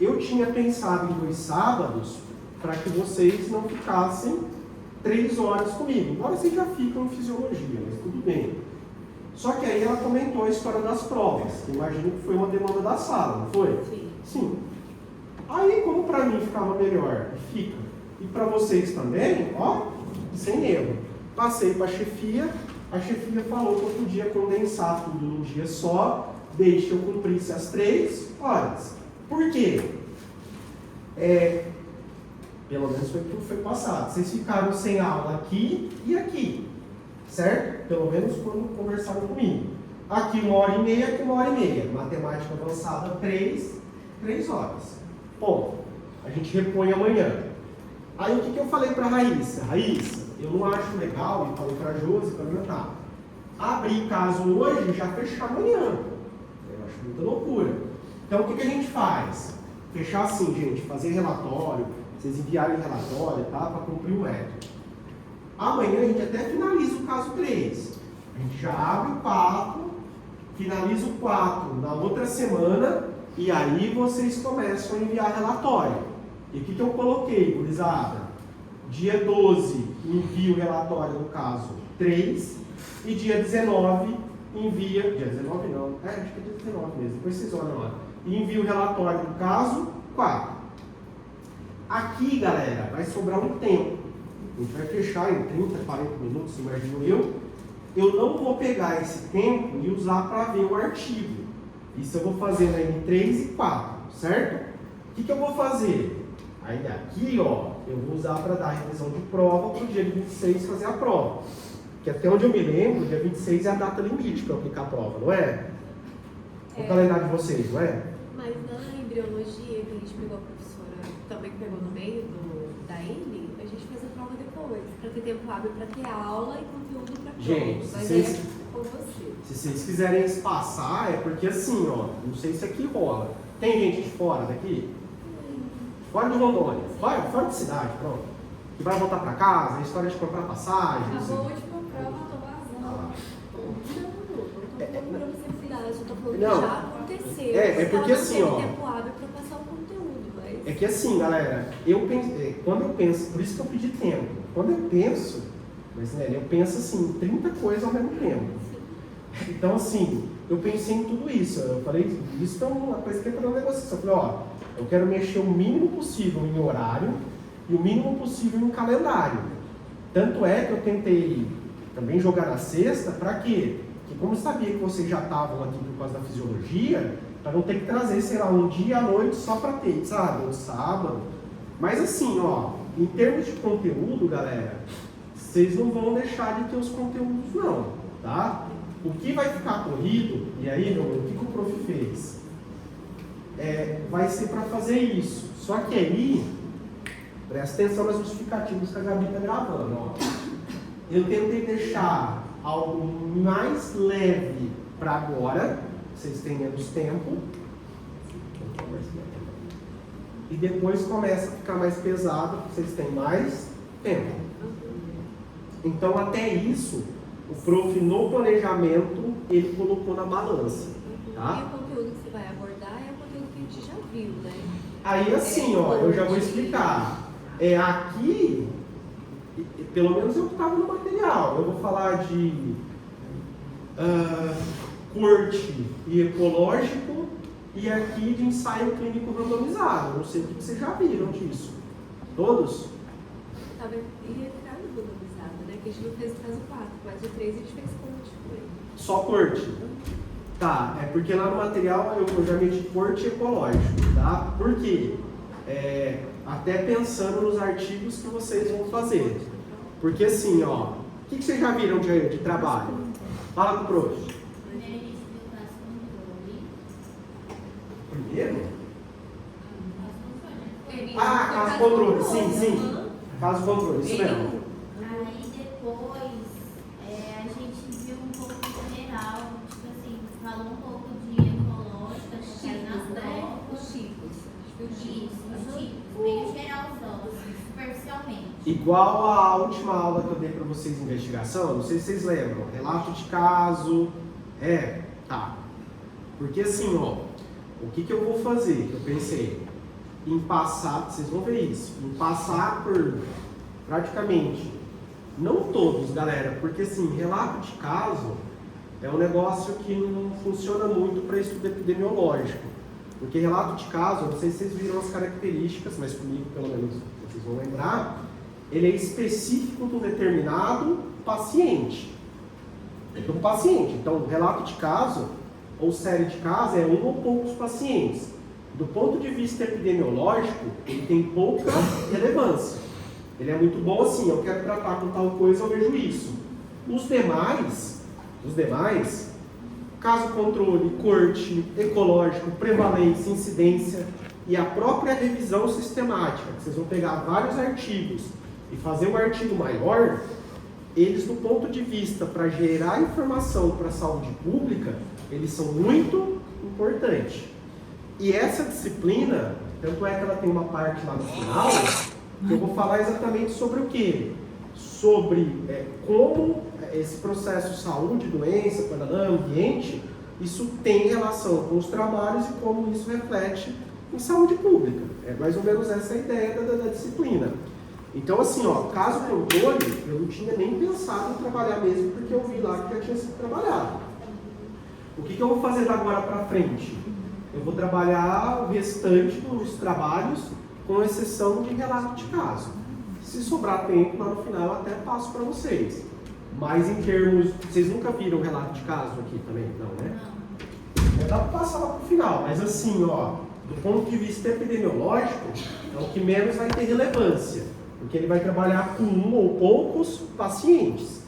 Eu tinha pensado em 2 sábados para que vocês não ficassem 3 horas comigo, embora vocês já ficam em fisiologia, mas tudo bem. Só que aí ela comentou a história das provas, que imagino que foi uma demanda da sala, não foi? Sim. Aí, como para mim ficava melhor, fica. E para vocês também, ó, sem erro. Passei para a chefia falou que eu podia condensar tudo num dia só, desde que eu cumprisse as 3 horas. Por quê? Pelo menos foi o que foi passado. Vocês ficaram sem aula aqui e aqui. Certo? Pelo menos quando conversaram comigo. Aqui 1h30, aqui 1h30. Matemática avançada 3 horas. Bom, a gente repõe amanhã. Aí o que eu falei para a Raíssa? Raíssa, eu não acho legal, e falei para a Josi, para comentar. Abrir caso hoje e já fechar amanhã. Eu acho muita loucura. Então o que a gente faz? Fechar assim, gente, fazer relatório, vocês enviarem relatório, tá? Para cumprir o método. Amanhã a gente até finaliza o caso 3. A gente já abre o 4, finaliza o 4 na outra semana e aí vocês começam a enviar relatório. E o que eu coloquei, gurizada? Dia 12 envia o relatório do caso 3 e dia 19 envia... Dia 19 não, acho que é dia 19 mesmo, depois vocês olham lá. E envia o relatório do caso 4. Aqui, galera, vai sobrar um tempo. A gente vai fechar em 30, 40 minutos, imagino eu. Eu não vou pegar esse tempo e usar para ver o artigo. Isso eu vou fazer na N3 e 4, certo? O que eu vou fazer? Aí aqui, ó, eu vou usar para dar revisão de prova para o dia 26 fazer a prova. Que até onde eu me lembro, dia 26 é a data limite para aplicar a prova, não é? O calendário de vocês, não é? Mas na embriologia, que a gente pegou a professora, também pegou no meio da ENE, a gente fez a prova depois, para ter tempo hábil para ter aula e conteúdo para prova. Gente, mas aí é com você. Se vocês quiserem espaçar, é porque assim, ó, não sei se aqui rola. Tem gente de fora daqui? Fora de Rondônia, fora de cidade, pronto. Que vai voltar para casa, a história de comprar passagem. Acabou a última prova, eu tô vazando. Não tô falando para você cuidar, eu só tô falando Não. que já aconteceu. É porque ela assim, não ó. teve tempo hábil para passar o conteúdo, mas... É que assim, galera, quando eu penso, por isso que eu pedi tempo. Quando eu penso, mas né, eu penso assim, 30 coisas ao mesmo tempo. Então assim, eu pensei em tudo isso. Eu falei, isso é uma coisa que é para uma negociação. Eu falei, ó, eu quero mexer o mínimo possível em horário e o mínimo possível em calendário. Tanto é que eu tentei também jogar na sexta, para quê? Porque como eu sabia que vocês já estavam aqui por causa da fisiologia, para não ter que trazer, sei lá, um dia à noite só para ter, sabe? Um sábado. Mas assim, ó, em termos de conteúdo, galera, vocês não vão deixar de ter os conteúdos não, tá? O que vai ficar corrido, e aí, meu irmão, o que o prof fez? Vai ser para fazer isso. Só que aí, presta atenção nas justificativas que a Gabi está gravando, ó. Eu tentei deixar algo mais leve para agora, vocês têm menos tempo. E depois começa a ficar mais pesado, vocês têm mais tempo. Então, até isso, o prof, no planejamento, ele colocou na balança. Tá? E o conteúdo que você vai abordar é o conteúdo que a gente já viu, né? Aí, assim, ó, eu já vou explicar. Aqui, pelo menos eu estava no material, eu vou falar de corte e ecológico, e aqui de ensaio clínico randomizado. Não sei o que vocês já viram disso. Todos? Talvez ia ficar no randomizado, né? Que a gente não fez o caso 4, mas o 3 a gente fez corte. Só corte? Tá, é porque lá no material eu já meti corte ecológico, tá? Por quê? Até pensando nos artigos que vocês vão fazer. Porque assim, ó, o que vocês já viram de trabalho? Fala com o prof. Primeiro? Caso controle, sim. Caso controle, isso mesmo. Aí depois a gente viu um pouco de general, tipo assim, falou um pouco de ecológica, que caiu nas provas. Os tipos. Isso, os tipos, meio geralzão, assim, superficialmente. Igual a última aula que eu dei para vocês de investigação, não sei se vocês lembram, relato de caso, tá. Porque assim, ó, o que eu vou fazer? Eu pensei em passar, vocês vão ver isso, em passar por praticamente, não todos, galera, porque assim, relato de caso é um negócio que não funciona muito para estudo epidemiológico. Porque relato de caso, não sei se vocês viram as características, mas comigo pelo menos vocês vão lembrar, ele é específico de um determinado paciente. É um paciente. Então, relato de caso ou série de casos é um ou poucos pacientes. Do ponto de vista epidemiológico, ele tem pouca relevância. Ele é muito bom assim, eu quero tratar com tal coisa, eu vejo isso. Os demais, caso controle, corte, ecológico, prevalência, incidência e a própria revisão sistemática, que vocês vão pegar vários artigos e fazer um artigo maior, eles do ponto de vista para gerar informação para a saúde pública, eles são muito importantes. E essa disciplina, tanto é que ela tem uma parte lá no final, que eu vou falar exatamente sobre o quê? Sobre como esse processo de saúde, doença, ambiente, isso tem relação com os trabalhos e como isso reflete em saúde pública. É mais ou menos essa a ideia da disciplina. Então, assim, ó, caso controle, eu não tinha nem pensado em trabalhar mesmo, porque eu vi lá que já tinha sido trabalhado. O que eu vou fazer da agora para frente? Eu vou trabalhar o restante dos trabalhos, com exceção de relato de caso. Se sobrar tempo, lá no final eu até passo para vocês. Mas em termos... Vocês nunca viram relato de caso aqui também? Não, né? Não. Dá para passar lá para o final, mas assim, ó, do ponto de vista epidemiológico, é o que menos vai ter relevância. Porque ele vai trabalhar com um ou poucos pacientes.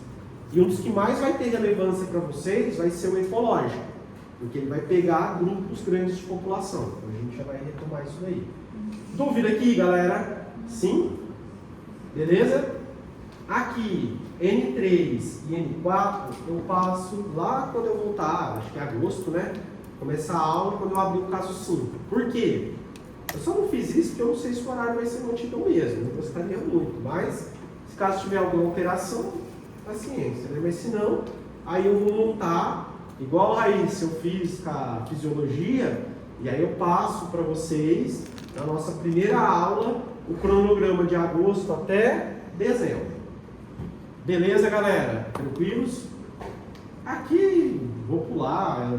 E um dos que mais vai ter relevância para vocês vai ser o ecológico. Porque ele vai pegar grupos grandes de população. Então a gente já vai retomar isso daí. Dúvida aqui, galera? Sim? Beleza? Aqui, N3 e N4, eu passo lá quando eu voltar, acho que é agosto, né? Começar a aula quando eu abrir o caso 5. Por quê? Eu só não fiz isso porque eu não sei se o horário vai ser mantido mesmo. Eu gostaria muito, mas se caso tiver alguma alteração, paciência, né? Mas se não, aí eu vou montar, igual a Raíssa, eu fiz com a fisiologia, e aí eu passo para vocês, na nossa primeira aula, o cronograma de agosto até dezembro. Beleza, galera? Tranquilos? Aqui, vou pular,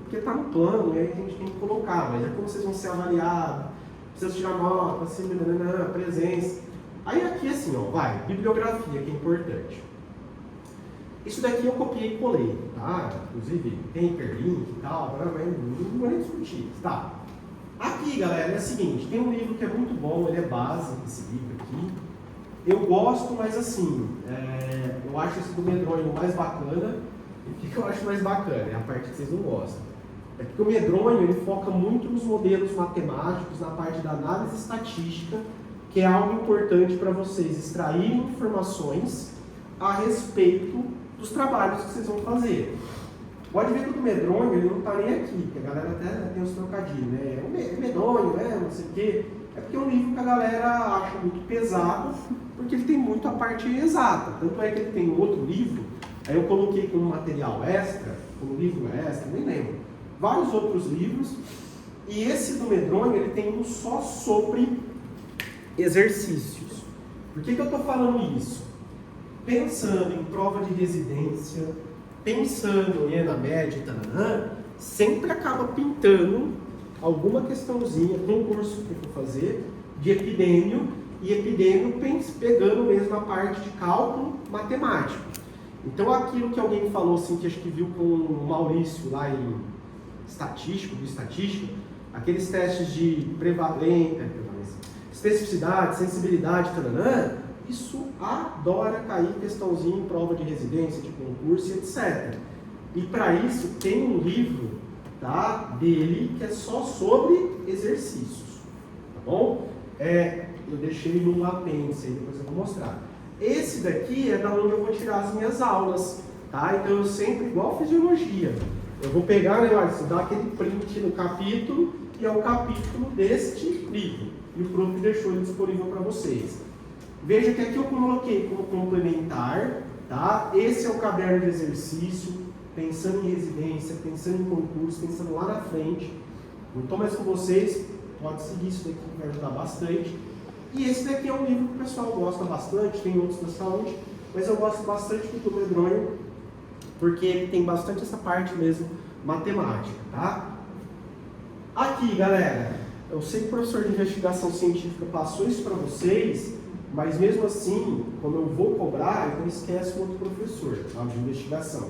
porque está no plano, e aí a gente tem que colocar, mas é como vocês vão ser avaliados, precisa tirar nota, assim, presença. Aí aqui assim, ó, vai, bibliografia, que é importante. Isso daqui eu copiei e colei, tá? Inclusive tem hiperlink e tal, mas não vou nem discutir, tá? Aqui, galera, é o seguinte, tem um livro que é muito bom, ele é base, esse livro aqui. Eu gosto, mas assim, eu acho esse do Medronho mais bacana. E o que eu acho mais bacana? É a parte que vocês não gostam. É porque o Medronho, ele foca muito nos modelos matemáticos, na parte da análise estatística, que é algo importante para vocês extraírem informações a respeito dos trabalhos que vocês vão fazer. Pode ver que o do Medronho, ele não está nem aqui, porque a galera até tem os trocadilhos, né? É Medronho, né? Não sei o quê. É porque é um livro que a galera acha muito pesado, porque ele tem muito a parte exata. Tanto é que ele tem outro livro, aí eu coloquei como material extra, como livro extra, nem lembro, vários outros livros, e esse do Medronho, ele tem um só sobre exercícios. Por que eu estou falando isso? Pensando em prova de residência, pensando em ENA média, sempre acaba pintando alguma questãozinha, concurso que eu for fazer, de epidêmio, e epidêmio pegando mesmo a parte de cálculo matemático. Então aquilo que alguém falou, assim, que acho que viu com o Maurício lá em estatística, aqueles testes de prevalência, especificidade, sensibilidade, isso adora cair questãozinha em prova de residência, de concurso, etc. E para isso tem um livro, tá, dele que é só sobre exercícios, tá bom? Eu deixei num apêndice aí, depois eu vou mostrar. Esse daqui é da onde eu vou tirar as minhas aulas, tá? Então eu sempre, igual fisiologia, eu vou pegar, né, olha, dar aquele print no capítulo, e é o capítulo deste livro, e o prof deixou ele disponível para vocês. Veja que aqui eu coloquei como complementar, tá? Esse é o caderno de exercício, pensando em residência, pensando em concurso, pensando lá na frente. Não estou mais com vocês, pode seguir isso daqui que vai ajudar bastante. E esse daqui é um livro que o pessoal gosta bastante, tem outros da saúde, mas eu gosto bastante do Medronho, porque ele tem bastante essa parte mesmo matemática, tá? Aqui, galera, eu sei que o professor de investigação científica passou isso para vocês, mas mesmo assim, quando eu vou cobrar, então esquece o outro professor, tá, de investigação.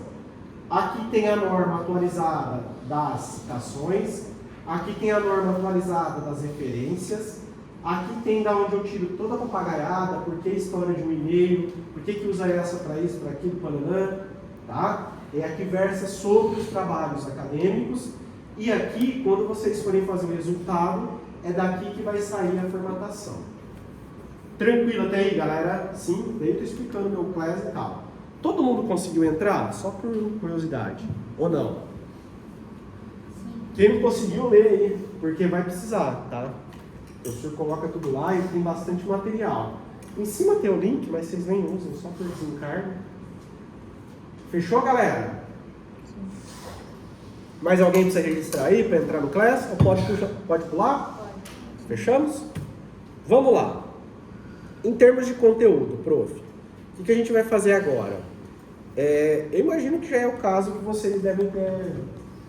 Aqui tem a norma atualizada das citações, aqui tem a norma atualizada das referências, aqui tem da onde eu tiro toda a papagaiada, por que a história de um e-mail, por que usa essa para isso, para aquilo, pananã, tá? E aqui versa sobre os trabalhos acadêmicos, e aqui, quando vocês forem fazer o resultado, é daqui que vai sair a formatação. Tranquilo até aí, galera? Sim, daí eu estou explicando meu class e tal. Todo mundo conseguiu entrar? Só por curiosidade. Ou não? Sim. Quem não conseguiu, lê aí, porque vai precisar, tá? O professor coloca tudo lá e tem bastante material. Em cima tem o link, mas vocês nem usam, só por desencargo. Fechou, galera? Sim. Mais alguém precisa registrar aí para entrar no class? Ou pode pular? Pode. Fechamos? Vamos lá. Em termos de conteúdo, prof, o que a gente vai fazer agora? Eu imagino que já é o caso que vocês devem ter.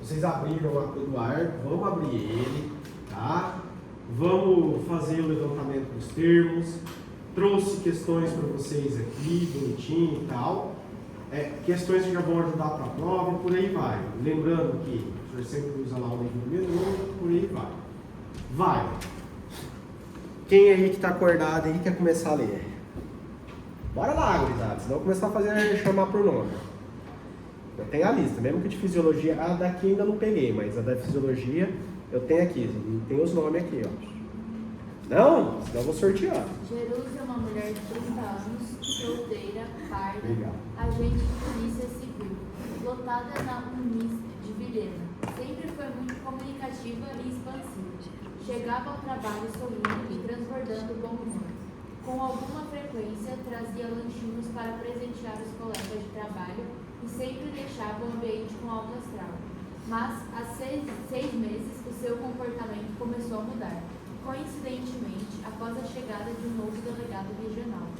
Vocês abriram o Eduardo, vamos abrir ele, tá? Vamos fazer o levantamento dos termos. Trouxe questões para vocês aqui, bonitinho e tal. Questões que já vão ajudar para a prova e por aí vai. Lembrando que o senhor sempre usa lá o livro do Medronho, por aí vai. Vai. Quem aí que está acordado aí quer começar a ler? Bora lá, gurizada, senão eu começar a chamar por nome. Eu tenho a lista, mesmo que de fisiologia, a daqui ainda não peguei, mas a da fisiologia eu tenho aqui, tem os nomes aqui, ó. Não? Senão eu vou sortear. Jerusa é uma mulher de 30 anos, solteira, parda, Legal. agente de polícia civil, lotada na Unis de Vilhena. Sempre foi muito comunicativa e expansiva. Chegava ao trabalho sorrindo e transbordando bom humor. Com alguma frequência, trazia lanchinhos para presentear os colegas de trabalho e sempre deixava o ambiente com alto astral. Mas, há seis meses, o seu comportamento começou a mudar, coincidentemente, após a chegada de um novo delegado regional.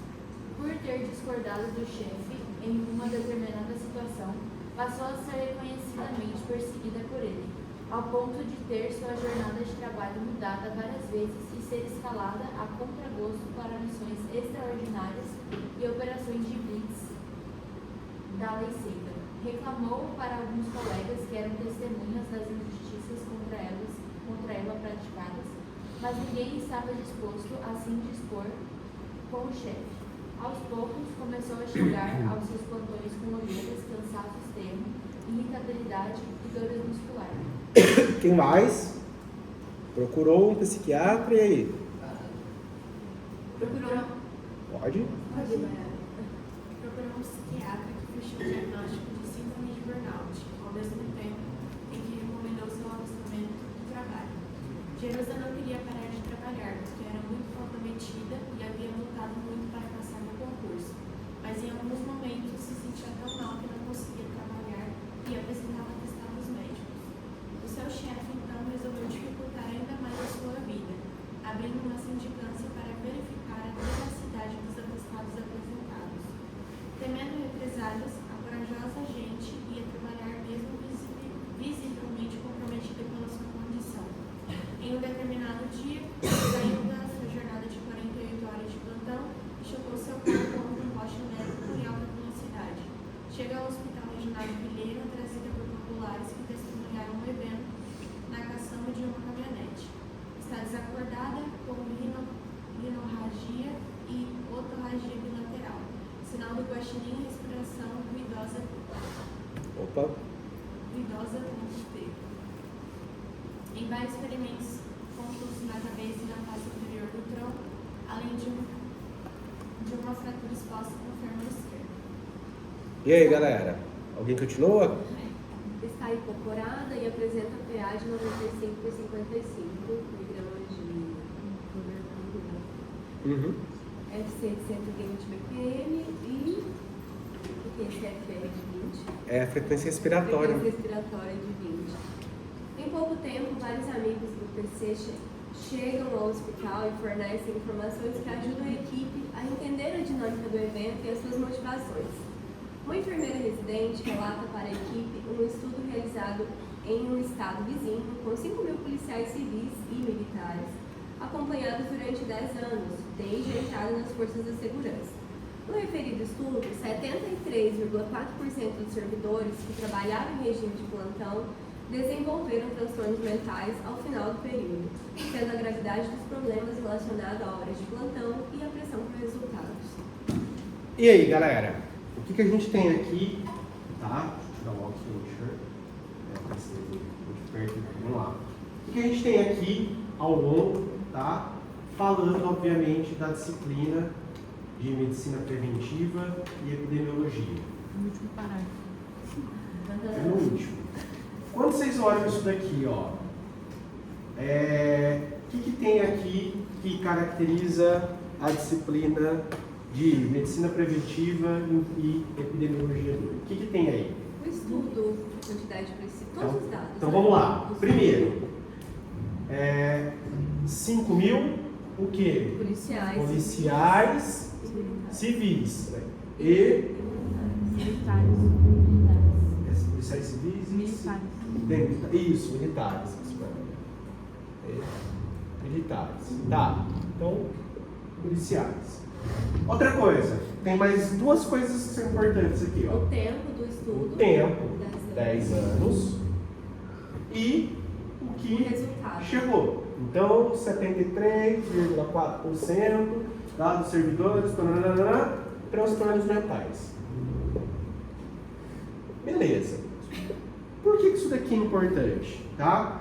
Por ter discordado do chefe em uma determinada situação, passou a ser reconhecidamente perseguida por ele. ao ponto de ter sua jornada de trabalho mudada várias vezes e ser escalada a contragosto para missões extraordinárias e operações de blitz da lei seca. Reclamou para alguns colegas que eram testemunhas das injustiças contra ela praticadas, mas ninguém estava disposto a se indispor com o chefe. Aos poucos, começou a chegar aos seus plantões com olheiras, cansaço extremo, irritabilidade e dores musculares. Quem mais? Procurou um psiquiatra e aí? Procurou. Pode? Procurou um psiquiatra que fechou o diagnóstico de síndrome de burnout, ao mesmo tempo em que recomendou seu afastamento do trabalho. Jerusa não queria parar de trabalhar, porque era muito comprometida e havia lutado muito para passar no concurso, mas em alguns momentos se sentia tão mal que não conseguia trabalhar e apresentava atestados médicos. O seu chefe, então, resolveu dificultar ainda mais a sua vida, abrindo uma sindicância para verificar a veracidade dos atestados apresentados. Temendo represálias, a corajosa agente ia trabalhar mesmo visivelmente comprometida pela sua condição. Em um determinado dia, saiu da sua jornada de 48 horas de plantão e chocou seu carro contra um poste elétrico em alta velocidade. Chega ao hospital regional de Vilhena, trazida por populares que testemunharam o evento na caçamba de uma caminhonete. Está desacordada, com rinorragia e otorragia bilateral. Sinal do guaxinim, respiração ruidosa. Opa. Ruidosa T. Em vários ferimentos contusos na cabeça e na face superior do tronco, além de uma fratura exposta no fêmur esquerdo. E aí, galera? Alguém continua? Está incorporada e apresenta pH de 95 por 55 miligramas de Uhum. FC de 120 BPM e o que é esse FR de 20? É a frequência respiratória. Frequência respiratória de 20. Em pouco tempo, vários amigos do PC chegam ao hospital e fornecem informações que ajudam a equipe a entender a dinâmica do evento e as suas motivações. Uma enfermeira residente relata para a equipe um estudo realizado em um estado vizinho com 5.000 policiais civis e militares, acompanhados durante 10 anos, desde a entrada nas forças de segurança. No referido estudo, 73,4% dos servidores que trabalhavam em regime de plantão desenvolveram transtornos mentais ao final do período, sendo a gravidade dos problemas relacionada a horas de plantão e a pressão por resultados. E aí, galera? O que a gente tem aqui, tá? Deixa eu dar um aqui no shirt. Para ser muito perto. Vamos lá. O que a gente tem aqui ao longo, tá? Falando, obviamente, da disciplina de medicina preventiva e epidemiologia. No último parágrafo. É no último. Quando vocês olham isso daqui, ó, o que tem aqui que caracteriza a disciplina de medicina preventiva e epidemiologia? O que tem aí? O estudo, a quantidade precisa, todos os dados. Então vamos lá. Primeiro, 5.000, o quê? Policiais civis. E policiais civis? Militares. Isso, militares. Militares. Tá. Então, policiais. Outra coisa, tem mais duas coisas que são importantes aqui, ó. O tempo do estudo. O tempo, 10 anos. E o que O resultado. chegou. Então, 73,4% dos servidores, transtornos mentais. Beleza. Por que isso daqui é importante? Tá?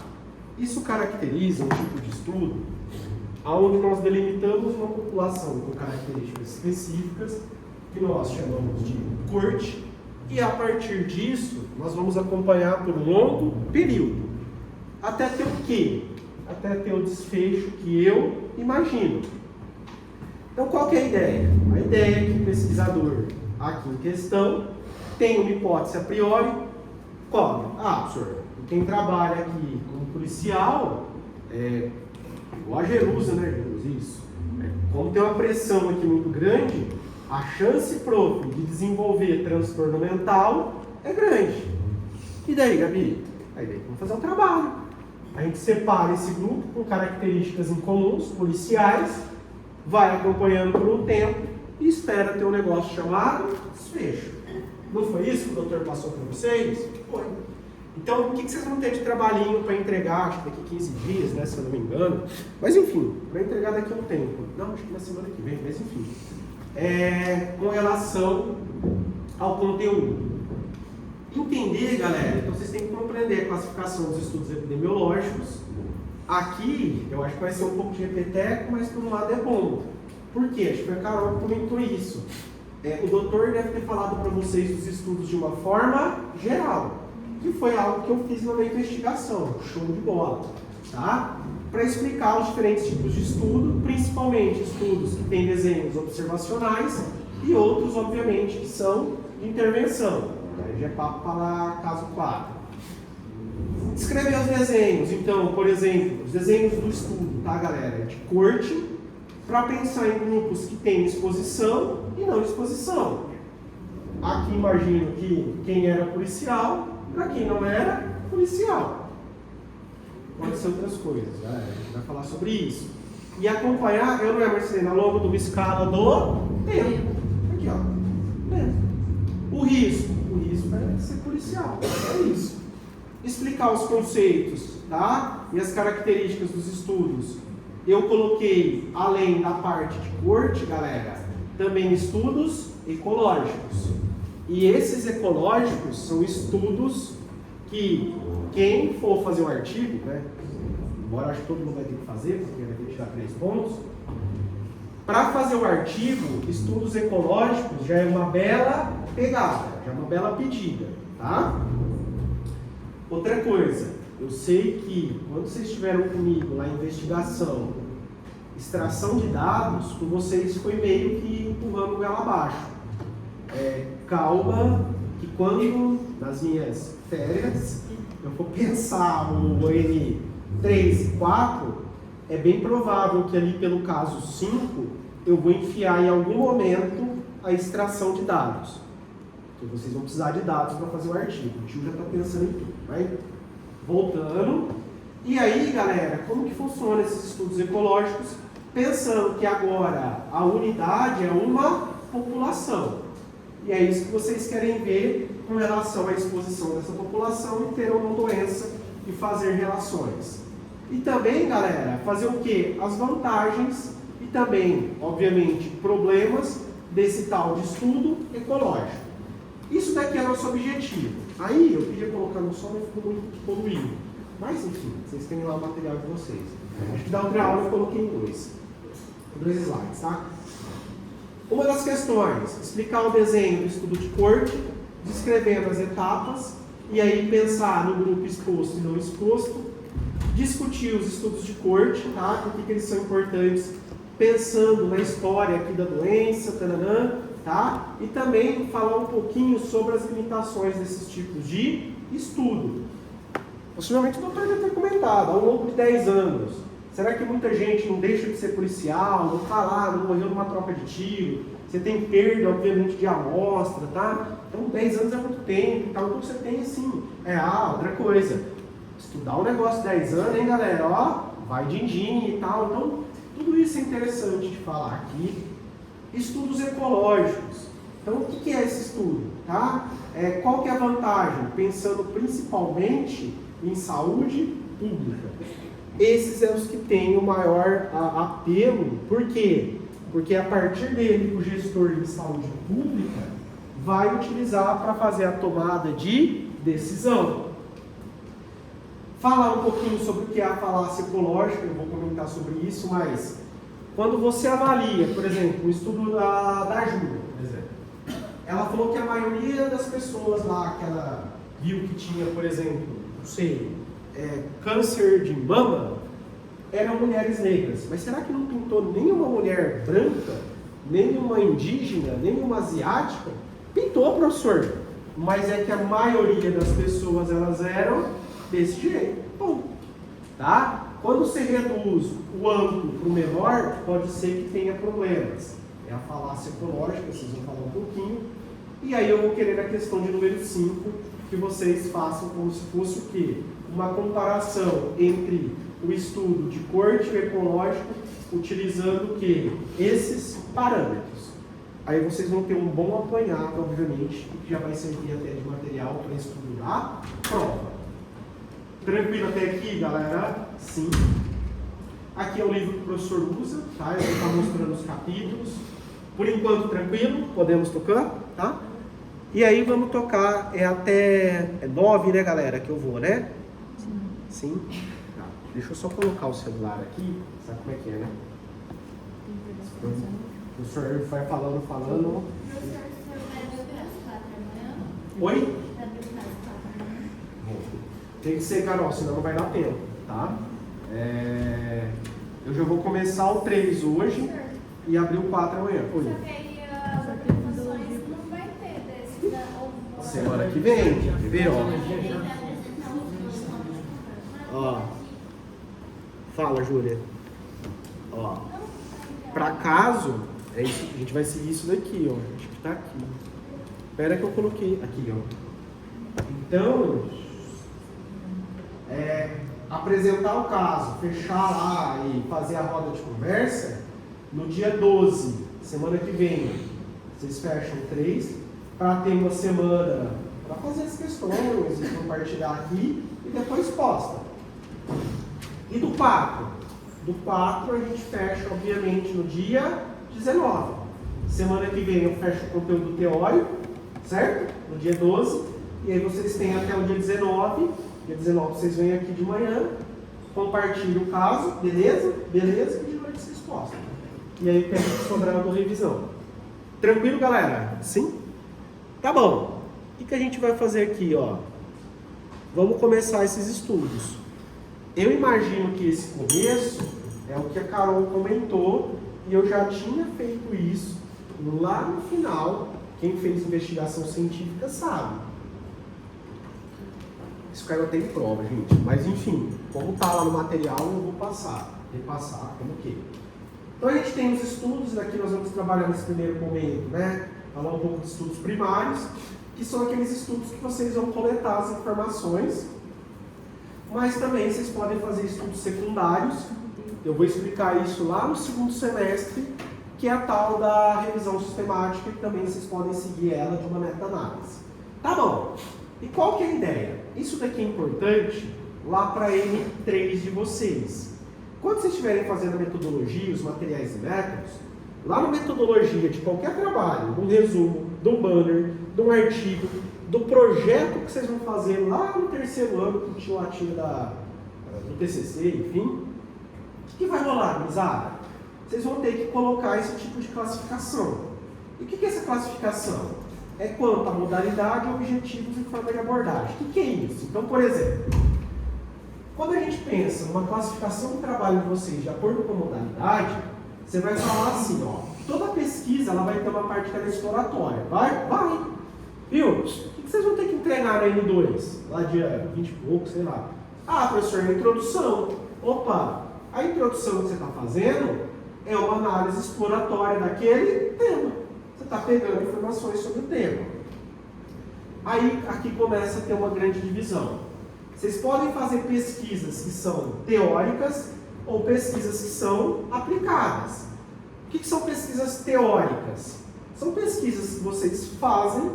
Isso caracteriza um tipo de estudo onde nós delimitamos uma população com características específicas, que nós chamamos de corte, e a partir disso nós vamos acompanhar por um longo período. Até ter o quê? Até ter o desfecho que eu imagino. Então qual que é a ideia? A ideia é que o pesquisador aqui em questão tem uma hipótese a priori. Qual? Professor, quem trabalha aqui como policial, igual a Jerusa, né, Jerusa? Isso. Como tem uma pressão aqui muito grande, a chance, prof, de desenvolver transtorno mental é grande. E daí, Gabi? Aí daí vamos fazer um trabalho. A gente separa esse grupo com características incomuns, policiais, vai acompanhando por um tempo e espera ter um negócio chamado desfecho. Não foi isso que o doutor passou para vocês? Foi. Então, o que vocês vão ter de trabalhinho para entregar, acho que daqui 15 dias, né, se eu não me engano. Mas enfim, para entregar daqui a um tempo. Não, acho que na semana que vem, mas enfim. Com relação ao conteúdo. Entender, galera, então vocês têm que compreender a classificação dos estudos epidemiológicos. Aqui, eu acho que vai ser um pouco de repeteco, mas por um lado é bom. Por quê? Acho que a Carol comentou isso. O doutor deve ter falado para vocês dos estudos de uma forma geral, que foi algo que eu fiz na minha investigação, show de bola, tá? Para explicar os diferentes tipos de estudo, principalmente estudos que têm desenhos observacionais e outros, obviamente, que são de intervenção. Aí já é papo para caso 4. Descrever os desenhos, então, por exemplo, os desenhos do estudo, tá, galera? De corte, para pensar em grupos que têm exposição e não exposição. Aqui imagino que quem era policial, para quem não era policial. Pode ser outras coisas, a gente vai falar sobre isso. E acompanhar, eu não é Marcelina, ao longo de uma escala do tempo. Aqui, ó. O risco é ser policial, é isso. Explicar os conceitos, tá? E as características dos estudos. Eu coloquei, além da parte de corte, galera, também estudos ecológicos. E esses ecológicos são estudos que quem for fazer o artigo, né? Embora acho que todo mundo vai ter que fazer, porque vai ter que tirar 3 pontos. Para fazer o artigo, estudos ecológicos já é uma bela pegada, já é uma bela pedida, tá? Outra coisa, eu sei que quando vocês estiveram comigo lá em investigação, extração de dados, com vocês foi meio que empurrando ela abaixo. Calma, que quando nas minhas férias eu for pensar o ON 3 e 4, é bem provável que ali pelo caso 5 eu vou enfiar em algum momento a extração de dados. Porque vocês vão precisar de dados para fazer o artigo. O tio já está pensando em tudo, vai? Voltando. E aí, galera, como que funciona esses estudos ecológicos? Pensando que agora a unidade é uma população. E é isso que vocês querem ver com relação à exposição dessa população e ter ou não doença e fazer relações. E também, galera, fazer o quê? As vantagens e também, obviamente, problemas desse tal de estudo ecológico. Isso daqui é nosso objetivo. Aí, eu podia colocar no som, mas ficou muito poluído. Mas, enfim, vocês têm lá o material de vocês. Acho que da outra aula eu coloquei em 2 slides, tá? Uma das questões, explicar o desenho do estudo de corte, descrevendo as etapas, e aí pensar no grupo exposto e não exposto, discutir os estudos de corte, tá? Por que eles são importantes, pensando na história aqui da doença, taranã, tá? E também falar um pouquinho sobre as limitações desses tipos de estudo. Possivelmente o doutor já tem comentado, ao longo de 10 anos, será que muita gente não deixa de ser policial, não está lá, não morreu numa troca de tiro, você tem perda, obviamente, de amostra, tá? Então 10 anos é muito tempo, então você tem assim, outra coisa, estudar um negócio 10 anos, hein, galera, ó, vai din-din e tal, então tudo isso é interessante de falar aqui. Estudos ecológicos. Então, o que é esse estudo? Tá? Qual que é a vantagem? Pensando principalmente em saúde pública. Esses são os que têm o maior apelo. Por quê? Porque a partir dele, o gestor de saúde pública vai utilizar para fazer a tomada de decisão. Falar um pouquinho sobre o que é a falácia ecológica, eu vou comentar sobre isso, mas quando você avalia, por exemplo, o estudo da Júlia, por exemplo, ela falou que a maioria das pessoas lá que ela viu que tinha, por exemplo, não sei, câncer de mama, eram mulheres negras. Mas será que não pintou nenhuma mulher branca, nenhuma indígena, nenhuma asiática? Pintou, professor. Mas é que a maioria das pessoas, elas eram desse jeito. Bom, tá? Quando você reduz o amplo para o menor, pode ser que tenha problemas. É a falácia ecológica, vocês vão falar um pouquinho. E aí eu vou querer a questão de número 5, que que vocês façam como se fosse o quê? Uma comparação entre o estudo de corte ecológico utilizando o quê? Esses parâmetros. Aí vocês vão ter um bom apanhado, obviamente, que já vai servir até de material para estudo da prova. Tranquilo até aqui, galera? Sim. Aqui é o livro que o professor usa, tá? Eu vou estar mostrando os capítulos. Por enquanto, tranquilo, podemos tocar, tá? E aí vamos tocar, até 9, né, galera, que eu vou, né? Sim. Tá. Deixa eu só colocar o celular aqui, sabe como é que é, né? O professor vai falando. Professor, o senhor vai beber às 4 da manhã? Oi? Vai beber às 4 da manhã? Tem que ser, Carol, senão não vai dar tempo, tá? Eu já vou começar o 3 hoje e abrir o 4 amanhã. Oi. Só que aí as apresentações não vai ter desse da Semana que vem, quer ver, ó? Fala, Júlia. Ó, pra caso, é isso, a gente vai seguir isso daqui, ó. Acho que tá aqui. Espera que eu coloquei aqui, ó. Então, apresentar o caso, fechar lá e fazer a roda de conversa, no dia 12, semana que vem, vocês fecham 3, para ter uma semana para fazer as questões e compartilhar aqui e depois posta. E do 4? Do 4 a gente fecha, obviamente, no dia 19. Semana que vem eu fecho o conteúdo teórico, certo? No dia 12. E aí vocês têm até o dia 19. Dia 19 vocês vêm aqui de manhã, compartilham o caso, beleza? Beleza, e de noite vocês postam. E aí pega o sobrado revisão. Tranquilo, galera? Sim? Tá bom. O que a gente vai fazer aqui, ó? Vamos começar esses estudos. Eu imagino que esse começo é o que a Carol comentou, e eu já tinha feito isso lá no final. Quem fez investigação científica sabe. Isso caiu até em prova, gente. Mas enfim, como está lá no material, eu vou repassar como que. Então a gente tem os estudos, e daqui nós vamos trabalhar nesse primeiro momento, né? Falar um pouco de estudos primários, que são aqueles estudos que vocês vão coletar as informações, mas também vocês podem fazer estudos secundários. Eu vou explicar isso lá no segundo semestre, que é a tal da revisão sistemática, e também vocês podem seguir ela de uma meta-análise. Tá bom. E qual que é a ideia? Isso daqui é importante lá para M3 de vocês. Quando vocês estiverem fazendo a metodologia, os materiais e métodos, lá na metodologia de qualquer trabalho, de um resumo, de um banner, de um artigo, do projeto que vocês vão fazer lá no terceiro ano, continuativo do TCC, enfim, o que vai rolar, gurizada? Vocês vão ter que colocar esse tipo de classificação. E o que é essa classificação? É quanto à modalidade, objetivos e forma de abordagem. O que é isso? Então, por exemplo, quando a gente pensa numa classificação do trabalho de vocês de acordo com a modalidade, você vai falar assim, ó, toda pesquisa ela vai ter uma parte que é exploratória. Vai. Viu? O que vocês vão ter que entregar na N2? Lá de 20 e pouco, sei lá. Ah, professor, a introdução. Opa, a introdução que você está fazendo é uma análise exploratória daquele tema. Você está pegando informações sobre o tema. Aí, aqui começa a ter uma grande divisão. Vocês podem fazer pesquisas que são teóricas ou pesquisas que são aplicadas. O que são pesquisas teóricas? São pesquisas que vocês fazem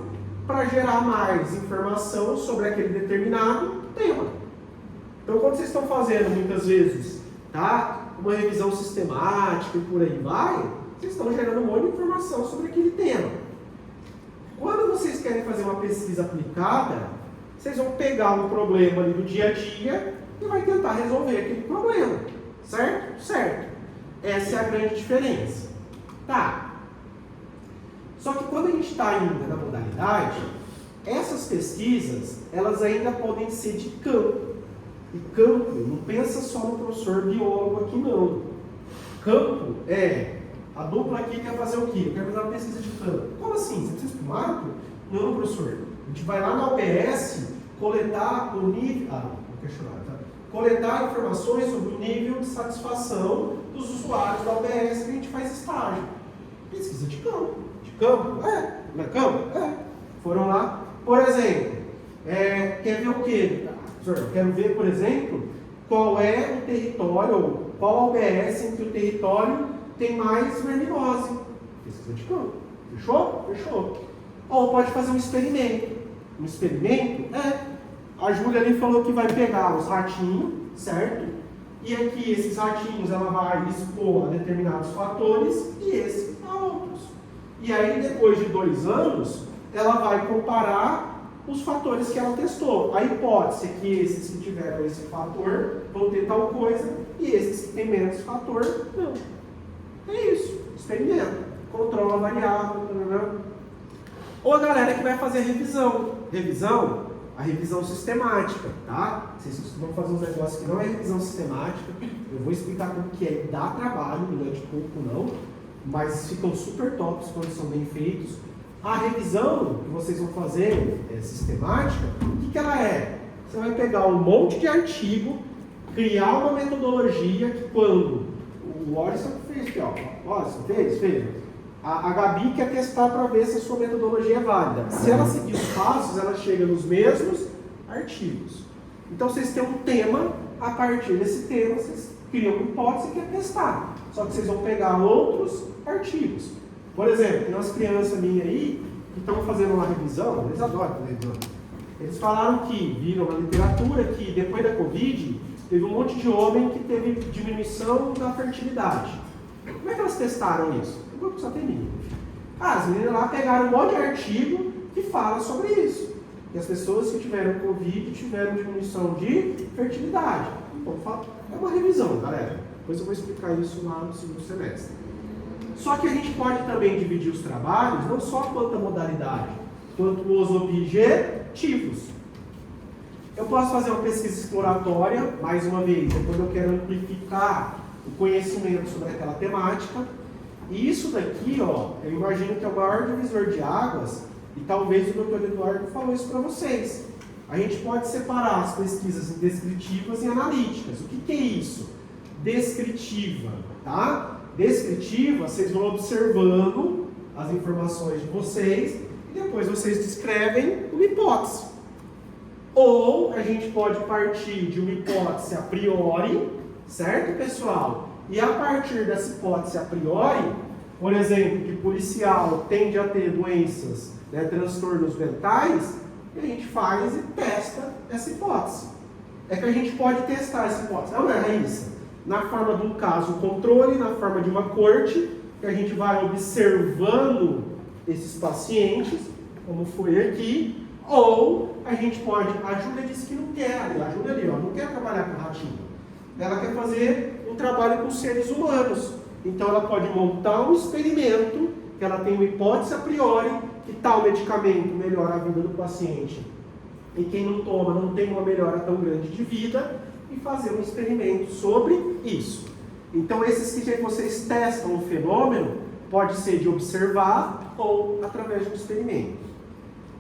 para gerar mais informação sobre aquele determinado tema. Então, quando vocês estão fazendo, muitas vezes, tá, uma revisão sistemática e por aí vai, vocês estão gerando um monte de informação sobre aquele tema. Quando vocês querem fazer uma pesquisa aplicada, vocês vão pegar um problema ali do dia a dia e vai tentar resolver aquele problema. Certo? Certo. Essa é a grande diferença. Tá. Só que quando a gente está ainda na modalidade, essas pesquisas, elas ainda podem ser de campo. E campo, não pensa só no professor biólogo aqui não. Campo é... A dupla aqui quer fazer o quê? Eu quero fazer uma pesquisa de campo. Como assim? Você precisa de um marco? Não, professor. A gente vai lá na OBS coletar o nível... vou questionar, tá? Coletar informações sobre o nível de satisfação dos usuários da OBS que a gente faz estágio. Pesquisa de campo. De campo? Não é campo? Foram lá. Por exemplo, quer ver o quê? Professor, eu quero ver, por exemplo, qual é o território, ou qual a UBS em que o território tem mais verminose. Pesquisa de campo. Fechou? Fechou. Ou pode fazer um experimento. Um experimento a Júlia ali falou que vai pegar os ratinhos, certo? E aqui esses ratinhos ela vai expor a determinados fatores e esse a outros. E aí depois de 2 anos, ela vai comparar os fatores que ela testou. A hipótese é que esses que tiveram esse fator vão ter tal coisa e esses que têm menos fator, não. É isso. Experimento. Controla a variável. Ou a galera que vai fazer revisão. A revisão sistemática, tá? Vocês costumam fazer uns negócios que não é revisão sistemática. Eu vou explicar como que é. Dá trabalho, não é de pouco não. Mas ficam super tops quando são bem feitos. A revisão que vocês vão fazer sistemática, o que ela é? Você vai pegar um monte de artigo, criar uma metodologia que quando o Orson fez aqui, ó. Orson fez. A Gabi quer testar para ver se a sua metodologia é válida. Se ela seguir os passos, ela chega nos mesmos artigos. Então vocês têm um tema, a partir desse tema vocês criam uma hipótese e querem testar. Só que vocês vão pegar outros artigos. Por exemplo, tem umas crianças minhas aí que estão fazendo uma revisão, eles adoram fazer revisão. Eles falaram que viram na literatura que depois da Covid teve um monte de homem que teve diminuição da fertilidade. Como é que elas testaram isso? O grupo só tem menino. As meninas lá pegaram um monte de artigo que fala sobre isso. E as pessoas que tiveram Covid tiveram diminuição de fertilidade. Então, é uma revisão, galera. Depois eu vou explicar isso lá no segundo semestre. Só que a gente pode também dividir os trabalhos, não só quanto a modalidade, quanto os objetivos. Eu posso fazer uma pesquisa exploratória, mais uma vez, quando eu quero amplificar o conhecimento sobre aquela temática. E isso daqui, ó, eu imagino que é o maior divisor de águas, e talvez o Dr. Eduardo falou isso para vocês. A gente pode separar as pesquisas em descritivas e analíticas. O que é isso? Descritiva, tá? Descritiva, vocês vão observando as informações de vocês e depois vocês descrevem uma hipótese. Ou a gente pode partir de uma hipótese a priori, certo, pessoal? E a partir dessa hipótese a priori, por exemplo, que policial tende a ter doenças, transtornos mentais, a gente faz e testa essa hipótese. É que a gente pode testar essa hipótese. Não é, Raíssa? Na forma de um caso controle, na forma de uma corte, que a gente vai observando esses pacientes, como foi aqui, ou a gente pode... A Júlia disse que não quer, a Júlia ali, ó, não quer trabalhar com ratinho. Ela quer fazer um trabalho com seres humanos. Então ela pode montar um experimento, que ela tem uma hipótese a priori, que tal medicamento melhora a vida do paciente. E quem não toma não tem uma melhora tão grande de vida, e fazer um experimento sobre isso. Então esses que vocês testam o fenômeno, pode ser de observar ou através de um experimento.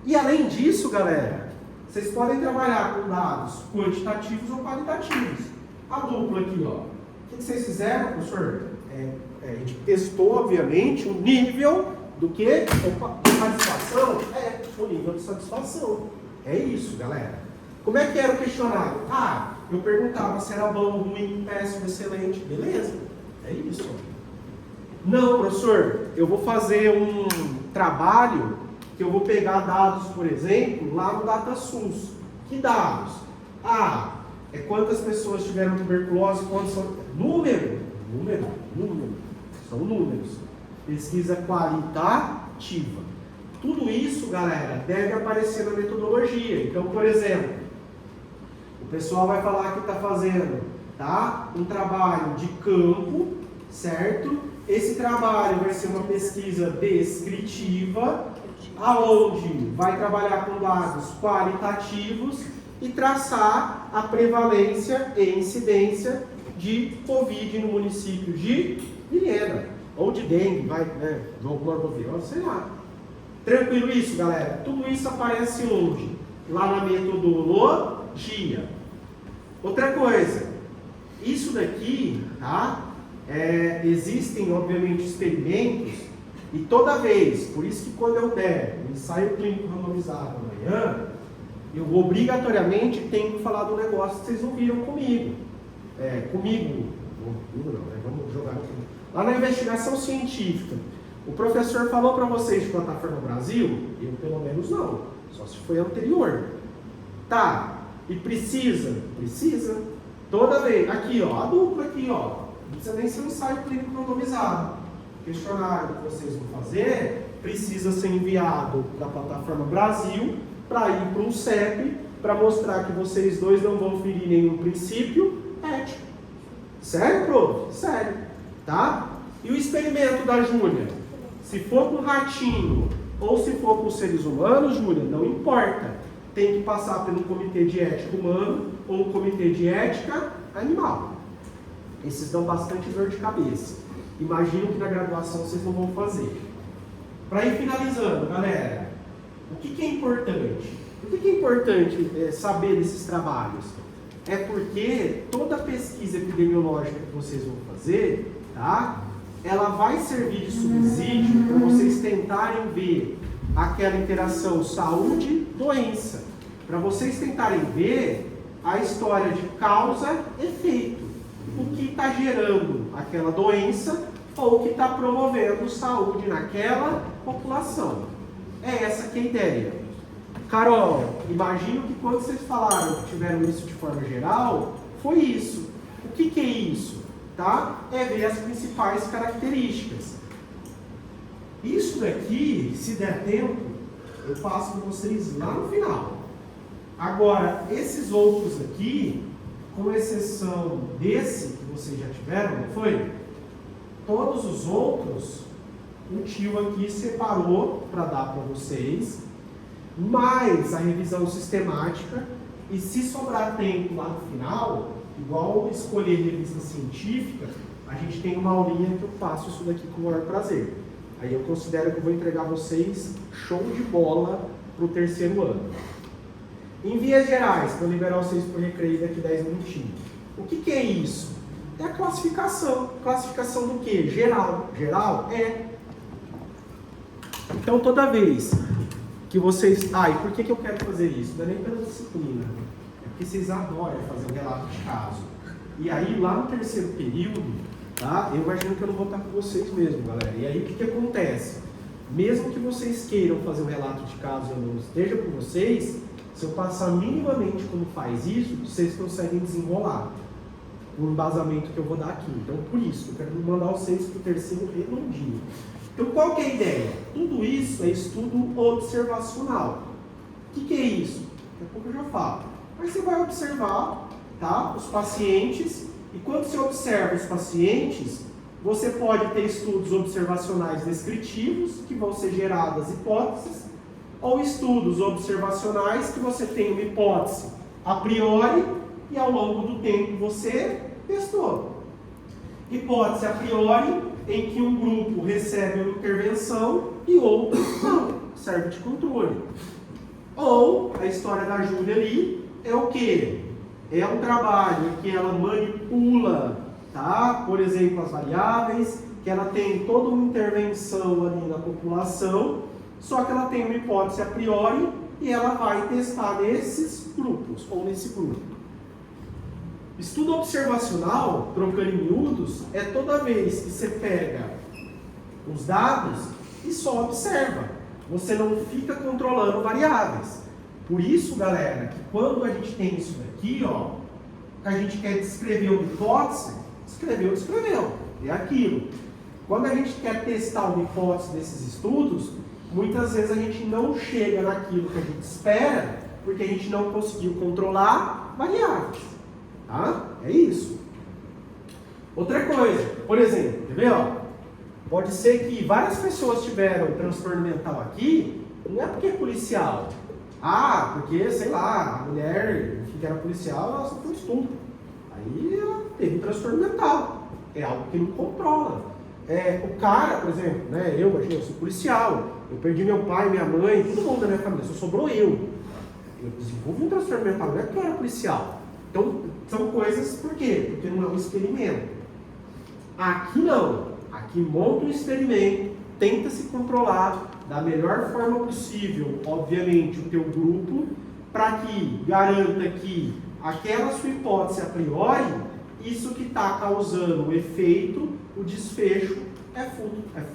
E além disso, galera, vocês podem trabalhar com dados quantitativos ou qualitativos. A dupla aqui, ó. O que vocês fizeram, professor? A gente testou, obviamente, o nível do que? De satisfação? O nível de satisfação. É isso, galera. Como é que era o questionário? Eu perguntava se era bom, ruim, péssimo, excelente. Beleza? É isso. Não, professor, eu vou fazer um trabalho que eu vou pegar dados, por exemplo, lá no DataSUS. Que dados? É quantas pessoas tiveram tuberculose, quantos são... Número. São números. Pesquisa qualitativa. Tudo isso, galera, deve aparecer na metodologia. Então, por exemplo, o pessoal vai falar que está fazendo, tá, um trabalho de campo, certo? Esse trabalho vai ser uma pesquisa descritiva, aonde vai trabalhar com dados qualitativos e traçar a prevalência e incidência de Covid no município de Vilhena, ou de dengue, do morbovirose, sei lá. Tranquilo isso, galera? Tudo isso aparece onde? Lá na metodologia. Outra coisa, isso daqui, tá? Existem, obviamente, experimentos, e toda vez, por isso que quando eu der o ensaio clínico randomizado amanhã, eu obrigatoriamente tenho que falar do negócio que vocês ouviram comigo. Comigo não, né? Vamos jogar aqui. Lá na investigação científica, o professor falou para vocês de Plataforma Brasil? Eu pelo menos não, só se foi anterior. Tá, e precisa? Precisa. Toda vez, aqui ó, a dupla aqui ó, não precisa nem ser um ensaio clínico randomizado. O questionário que vocês vão fazer precisa ser enviado da Plataforma Brasil para ir para um CEP, para mostrar que vocês dois não vão ferir nenhum princípio ético. Sério, prof? Sério. Tá? E o experimento da Júlia? Se for com ratinho ou se for com seres humanos, Júlia, não importa. Tem que passar pelo comitê de ética humano ou comitê de ética animal. Esses dão bastante dor de cabeça. Imagino que na graduação vocês não vão fazer. Para ir finalizando, galera, o que é importante? Por que é importante saber desses trabalhos? É porque toda pesquisa epidemiológica que vocês vão fazer, tá? Ela vai servir de subsídio para vocês tentarem ver aquela interação saúde-doença. Para vocês tentarem ver a história de causa-efeito. O que está gerando aquela doença ou o que está promovendo saúde naquela população. É essa que é a ideia. Carol, imagino que quando vocês falaram que tiveram isso de forma geral, foi isso. O que é isso? Tá? É ver as principais características. Isso daqui, se der tempo, eu passo para vocês lá no final. Agora, esses outros aqui, com exceção desse que vocês já tiveram, não foi? Todos os outros, o tio aqui separou para dar para vocês, mais a revisão sistemática, e se sobrar tempo lá no final, igual escolher revista científica, a gente tem uma aulinha que eu faço isso daqui com o maior prazer. Aí eu considero que eu vou entregar vocês show de bola para o terceiro ano. Em vias gerais, para liberar vocês por recreio daqui 10 minutinhos. O que é isso? É a classificação. Classificação do quê? Geral. Geral é. Então toda vez que vocês... e por que eu quero fazer isso? Não é nem pela disciplina. É porque vocês adoram fazer um relato de caso. E aí lá no terceiro período, tá? Eu imagino que eu não vou estar com vocês mesmo, galera. E aí o que acontece? Mesmo que vocês queiram fazer um relato de caso e eu não esteja com vocês, se eu passar minimamente como faz isso, vocês conseguem desenrolar o embasamento que eu vou dar aqui. Então, por isso, eu quero mandar vocês para o terceiro redondinho. Então, qual que é a ideia? Tudo isso é estudo observacional. O que é isso? Daqui a pouco eu já falo. Mas você vai observar, tá, os pacientes, e quando você observa os pacientes, você pode ter estudos observacionais descritivos, que vão ser geradas hipóteses, ou estudos observacionais que você tem uma hipótese a priori e ao longo do tempo você testou. Hipótese a priori em que um grupo recebe uma intervenção e outro não, serve de controle. Ou a história da Júlia ali é o quê? É um trabalho em que ela manipula, tá? Por exemplo, as variáveis, que ela tem toda uma intervenção ali na população, só que ela tem uma hipótese a priori e ela vai testar nesses grupos, ou nesse grupo. Estudo observacional, trocando em miúdos, é toda vez que você pega os dados e só observa. Você não fica controlando variáveis. Por isso, galera, que quando a gente tem isso daqui, ó, que a gente quer descrever uma hipótese, descreveu. É aquilo. Quando a gente quer testar uma hipótese desses estudos, muitas vezes a gente não chega naquilo que a gente espera, porque a gente não conseguiu controlar variáveis. Tá? É isso. Outra coisa, por exemplo, quer ver? Ó? Pode ser que várias pessoas tiveram transtorno mental aqui, não é porque é policial. Porque, sei lá, a mulher que era policial, ela sofreu estupro. Aí ela teve um transtorno mental. É algo que não controla. O cara, por exemplo, né, eu sou policial, eu perdi meu pai, minha mãe, todo mundo da minha família, só sobrou eu. Eu desenvolvi um transtorno mental, não é porque eu era policial. Então, são coisas, por quê? Porque não é um experimento. Aqui não. Aqui monta um experimento, tenta se controlar da melhor forma possível, obviamente, o teu grupo, para que garanta que aquela sua hipótese a priori, isso que está causando o efeito, o desfecho, é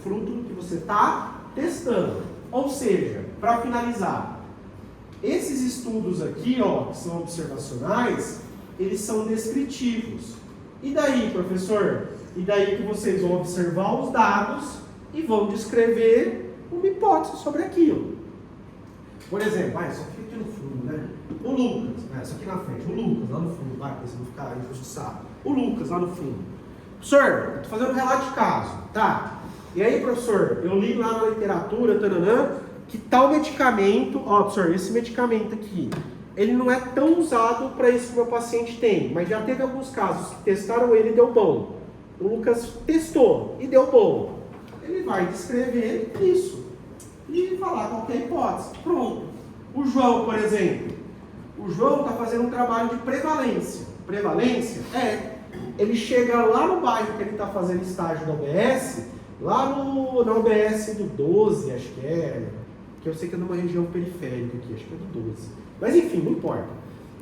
fruto do que você está testando. Ou seja, para finalizar, esses estudos aqui, ó, que são observacionais, eles são descritivos. E daí, professor? E daí que vocês vão observar os dados e vão descrever uma hipótese sobre aquilo. Por exemplo, isso aqui no fundo, né? O Lucas, isso aqui na frente, o Lucas lá no fundo, para você não ficar injustiçado. O Lucas lá no fundo. Professor, eu estou fazendo um relato de caso, tá? E aí, professor, eu li lá na literatura, que tal medicamento, professor, esse medicamento aqui, ele não é tão usado para isso que o meu paciente tem, mas já teve alguns casos que testaram ele e deu bom. O Lucas testou e deu bom. Ele vai descrever isso e falar qualquer hipótese. Pronto. O João, por exemplo, o João está fazendo um trabalho de prevalência. Prevalência ele chega lá no bairro que ele está fazendo estágio da UBS, lá na UBS do 12, acho que eu sei que é numa região periférica aqui, acho que é do 12. Mas enfim, não importa.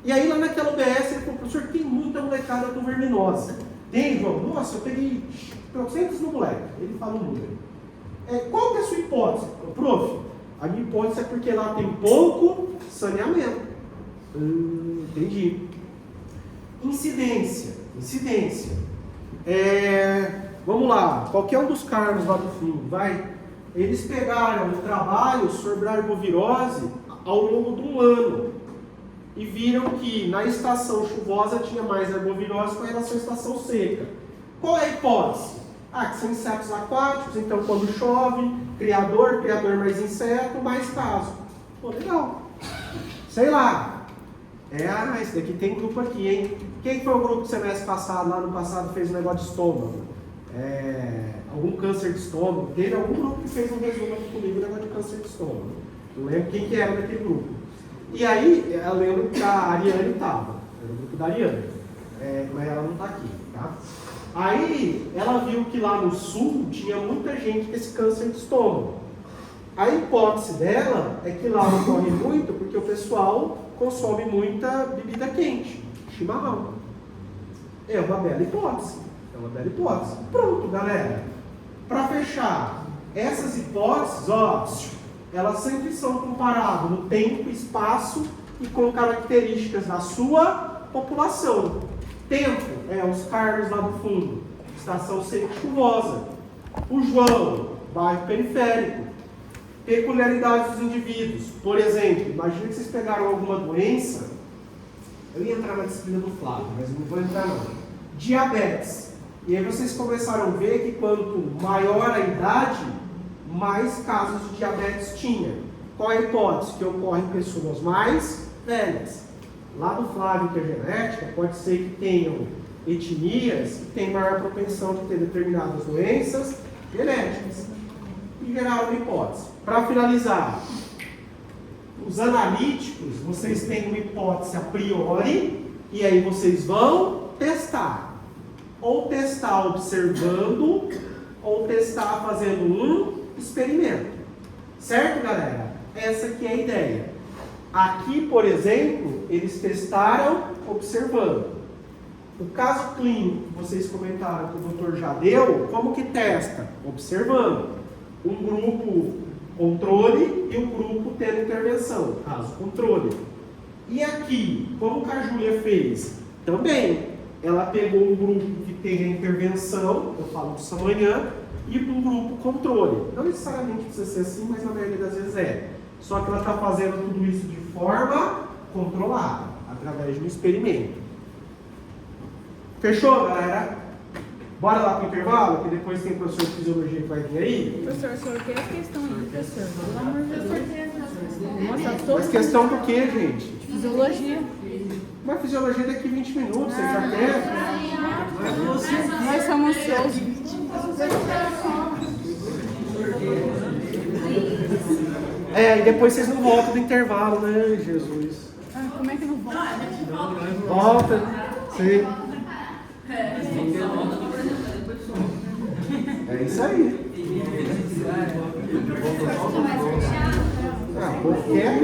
E aí lá naquela UBS ele falou, professor, tem muita molecada com verminose. Tem, João? Nossa, eu peguei 300 no moleque. Ele fala o número. Qual que é a sua hipótese? Prof, a minha hipótese é porque lá tem pouco saneamento. Entendi. Incidência. Vamos lá, qualquer um dos cargos lá do fundo, vai. Eles pegaram o trabalho sobre arbovirose ao longo de um ano e viram que na estação chuvosa tinha mais arbovirose com relação à estação seca. Qual é a hipótese? Que são insetos aquáticos, então quando chove, criador mais inseto, mais caso. Pô, legal. Sei lá. Esse daqui tem grupo aqui, hein? Quem foi o grupo do semestre passado, lá no passado, fez um negócio de estômago? Algum câncer de estômago? Teve algum grupo que fez um resumo aqui comigo, um negócio de câncer de estômago. Não lembro quem que era daquele grupo. E aí, eu lembro que a Ariane estava. Era o grupo da Ariane. Mas ela não está aqui, tá? Aí, ela viu que lá no sul tinha muita gente com esse câncer de estômago. A hipótese dela é que lá ocorre muito porque o pessoal consome muita bebida quente, chimarrão. É uma bela hipótese. Pronto, galera. Para fechar, essas hipóteses, elas sempre são comparadas no tempo, espaço e com características da sua população. Tempo, os cargos lá do fundo, estação seca e chuvosa. O João, bairro periférico. Peculiaridades dos indivíduos. Por exemplo, imagina que vocês pegaram alguma doença. Eu ia entrar na disciplina do Flávio, mas não vou entrar não. Diabetes. E aí vocês começaram a ver que quanto maior a idade, mais casos de diabetes tinha. Qual é a hipótese? Que ocorre em pessoas mais velhas. Lá do Flávio, que é genética, pode ser que tenham etnias que têm maior propensão de ter determinadas doenças genéticas. E gerar uma hipótese. Para finalizar, os analíticos, vocês têm uma hipótese a priori, e aí vocês vão testar. Ou testar observando, ou testar fazendo um experimento. Certo, galera? Essa aqui é a ideia. Aqui, por exemplo, eles testaram observando. O caso clínico que vocês comentaram que o doutor já deu, como que testa? Observando. Um grupo controle e um grupo tendo intervenção, caso controle. E aqui, como que a Júlia fez? Também, ela pegou um grupo que tem a intervenção, eu falo disso amanhã, e um grupo controle. Não necessariamente precisa ser assim, mas na maioria das vezes é. Só que ela está fazendo tudo isso de forma controlada, através de um experimento. Fechou, galera? Bora lá para o intervalo, que depois tem o professor de fisiologia que vai vir aí. Professor, sorteia a questão aí, professor. Pelo amor de Deus. Nossa, Mas questão do que, gente? Fisiologia. Mas fisiologia daqui 20 minutos, vocês já querem? Nós somos ansiosos. E depois vocês não voltam do intervalo, né, Jesus? Como é que não volta? Volta, sim. É isso aí. O povo quer?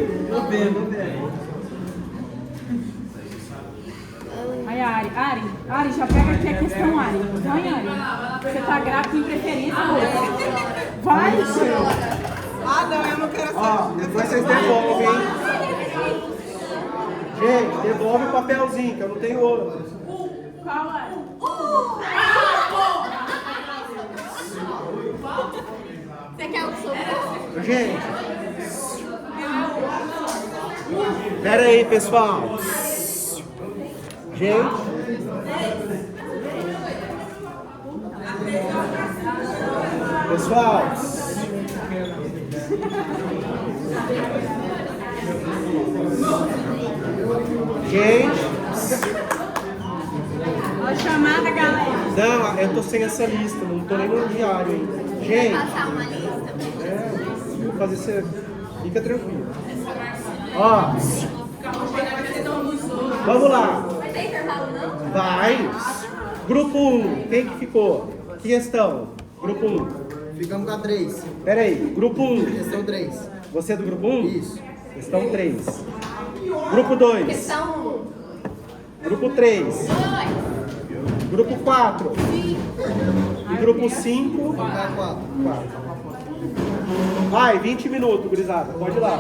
Vai, Ari. Ari, já pega aqui a questão, Ari. Vai, Ari. Você tá grávida em preferência hoje. Vai, seu. Ah, não, eu não quero Ó, depois vocês devolvem, hein? Gente, devolve o papelzinho, que eu não tenho outro. Qual é? Você quer o soco? Gente. Pera aí, pessoal. Gente. Pessoal. Gente. Ó, chamada, galera. Não, eu tô sem essa lista, não tô nem no diário ainda. Gente. Passar uma lista? Vou fazer isso. Fica tranquilo. Ó. Vamos lá. Vai ter intervalo, não? Vai. Grupo 1. Quem que ficou? Que questão? Grupo 1. Ficamos com a 3. Pera aí. Grupo 1. Questão 3. Você é do grupo 1? Isso. Questão 3. Grupo 2. Questão Grupo 3. Grupo 4. E grupo 5. Ficamos com a 4. 4. Vai, 20 minutos, gurizada. Pode ir lá.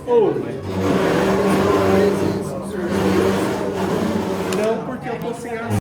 Ô.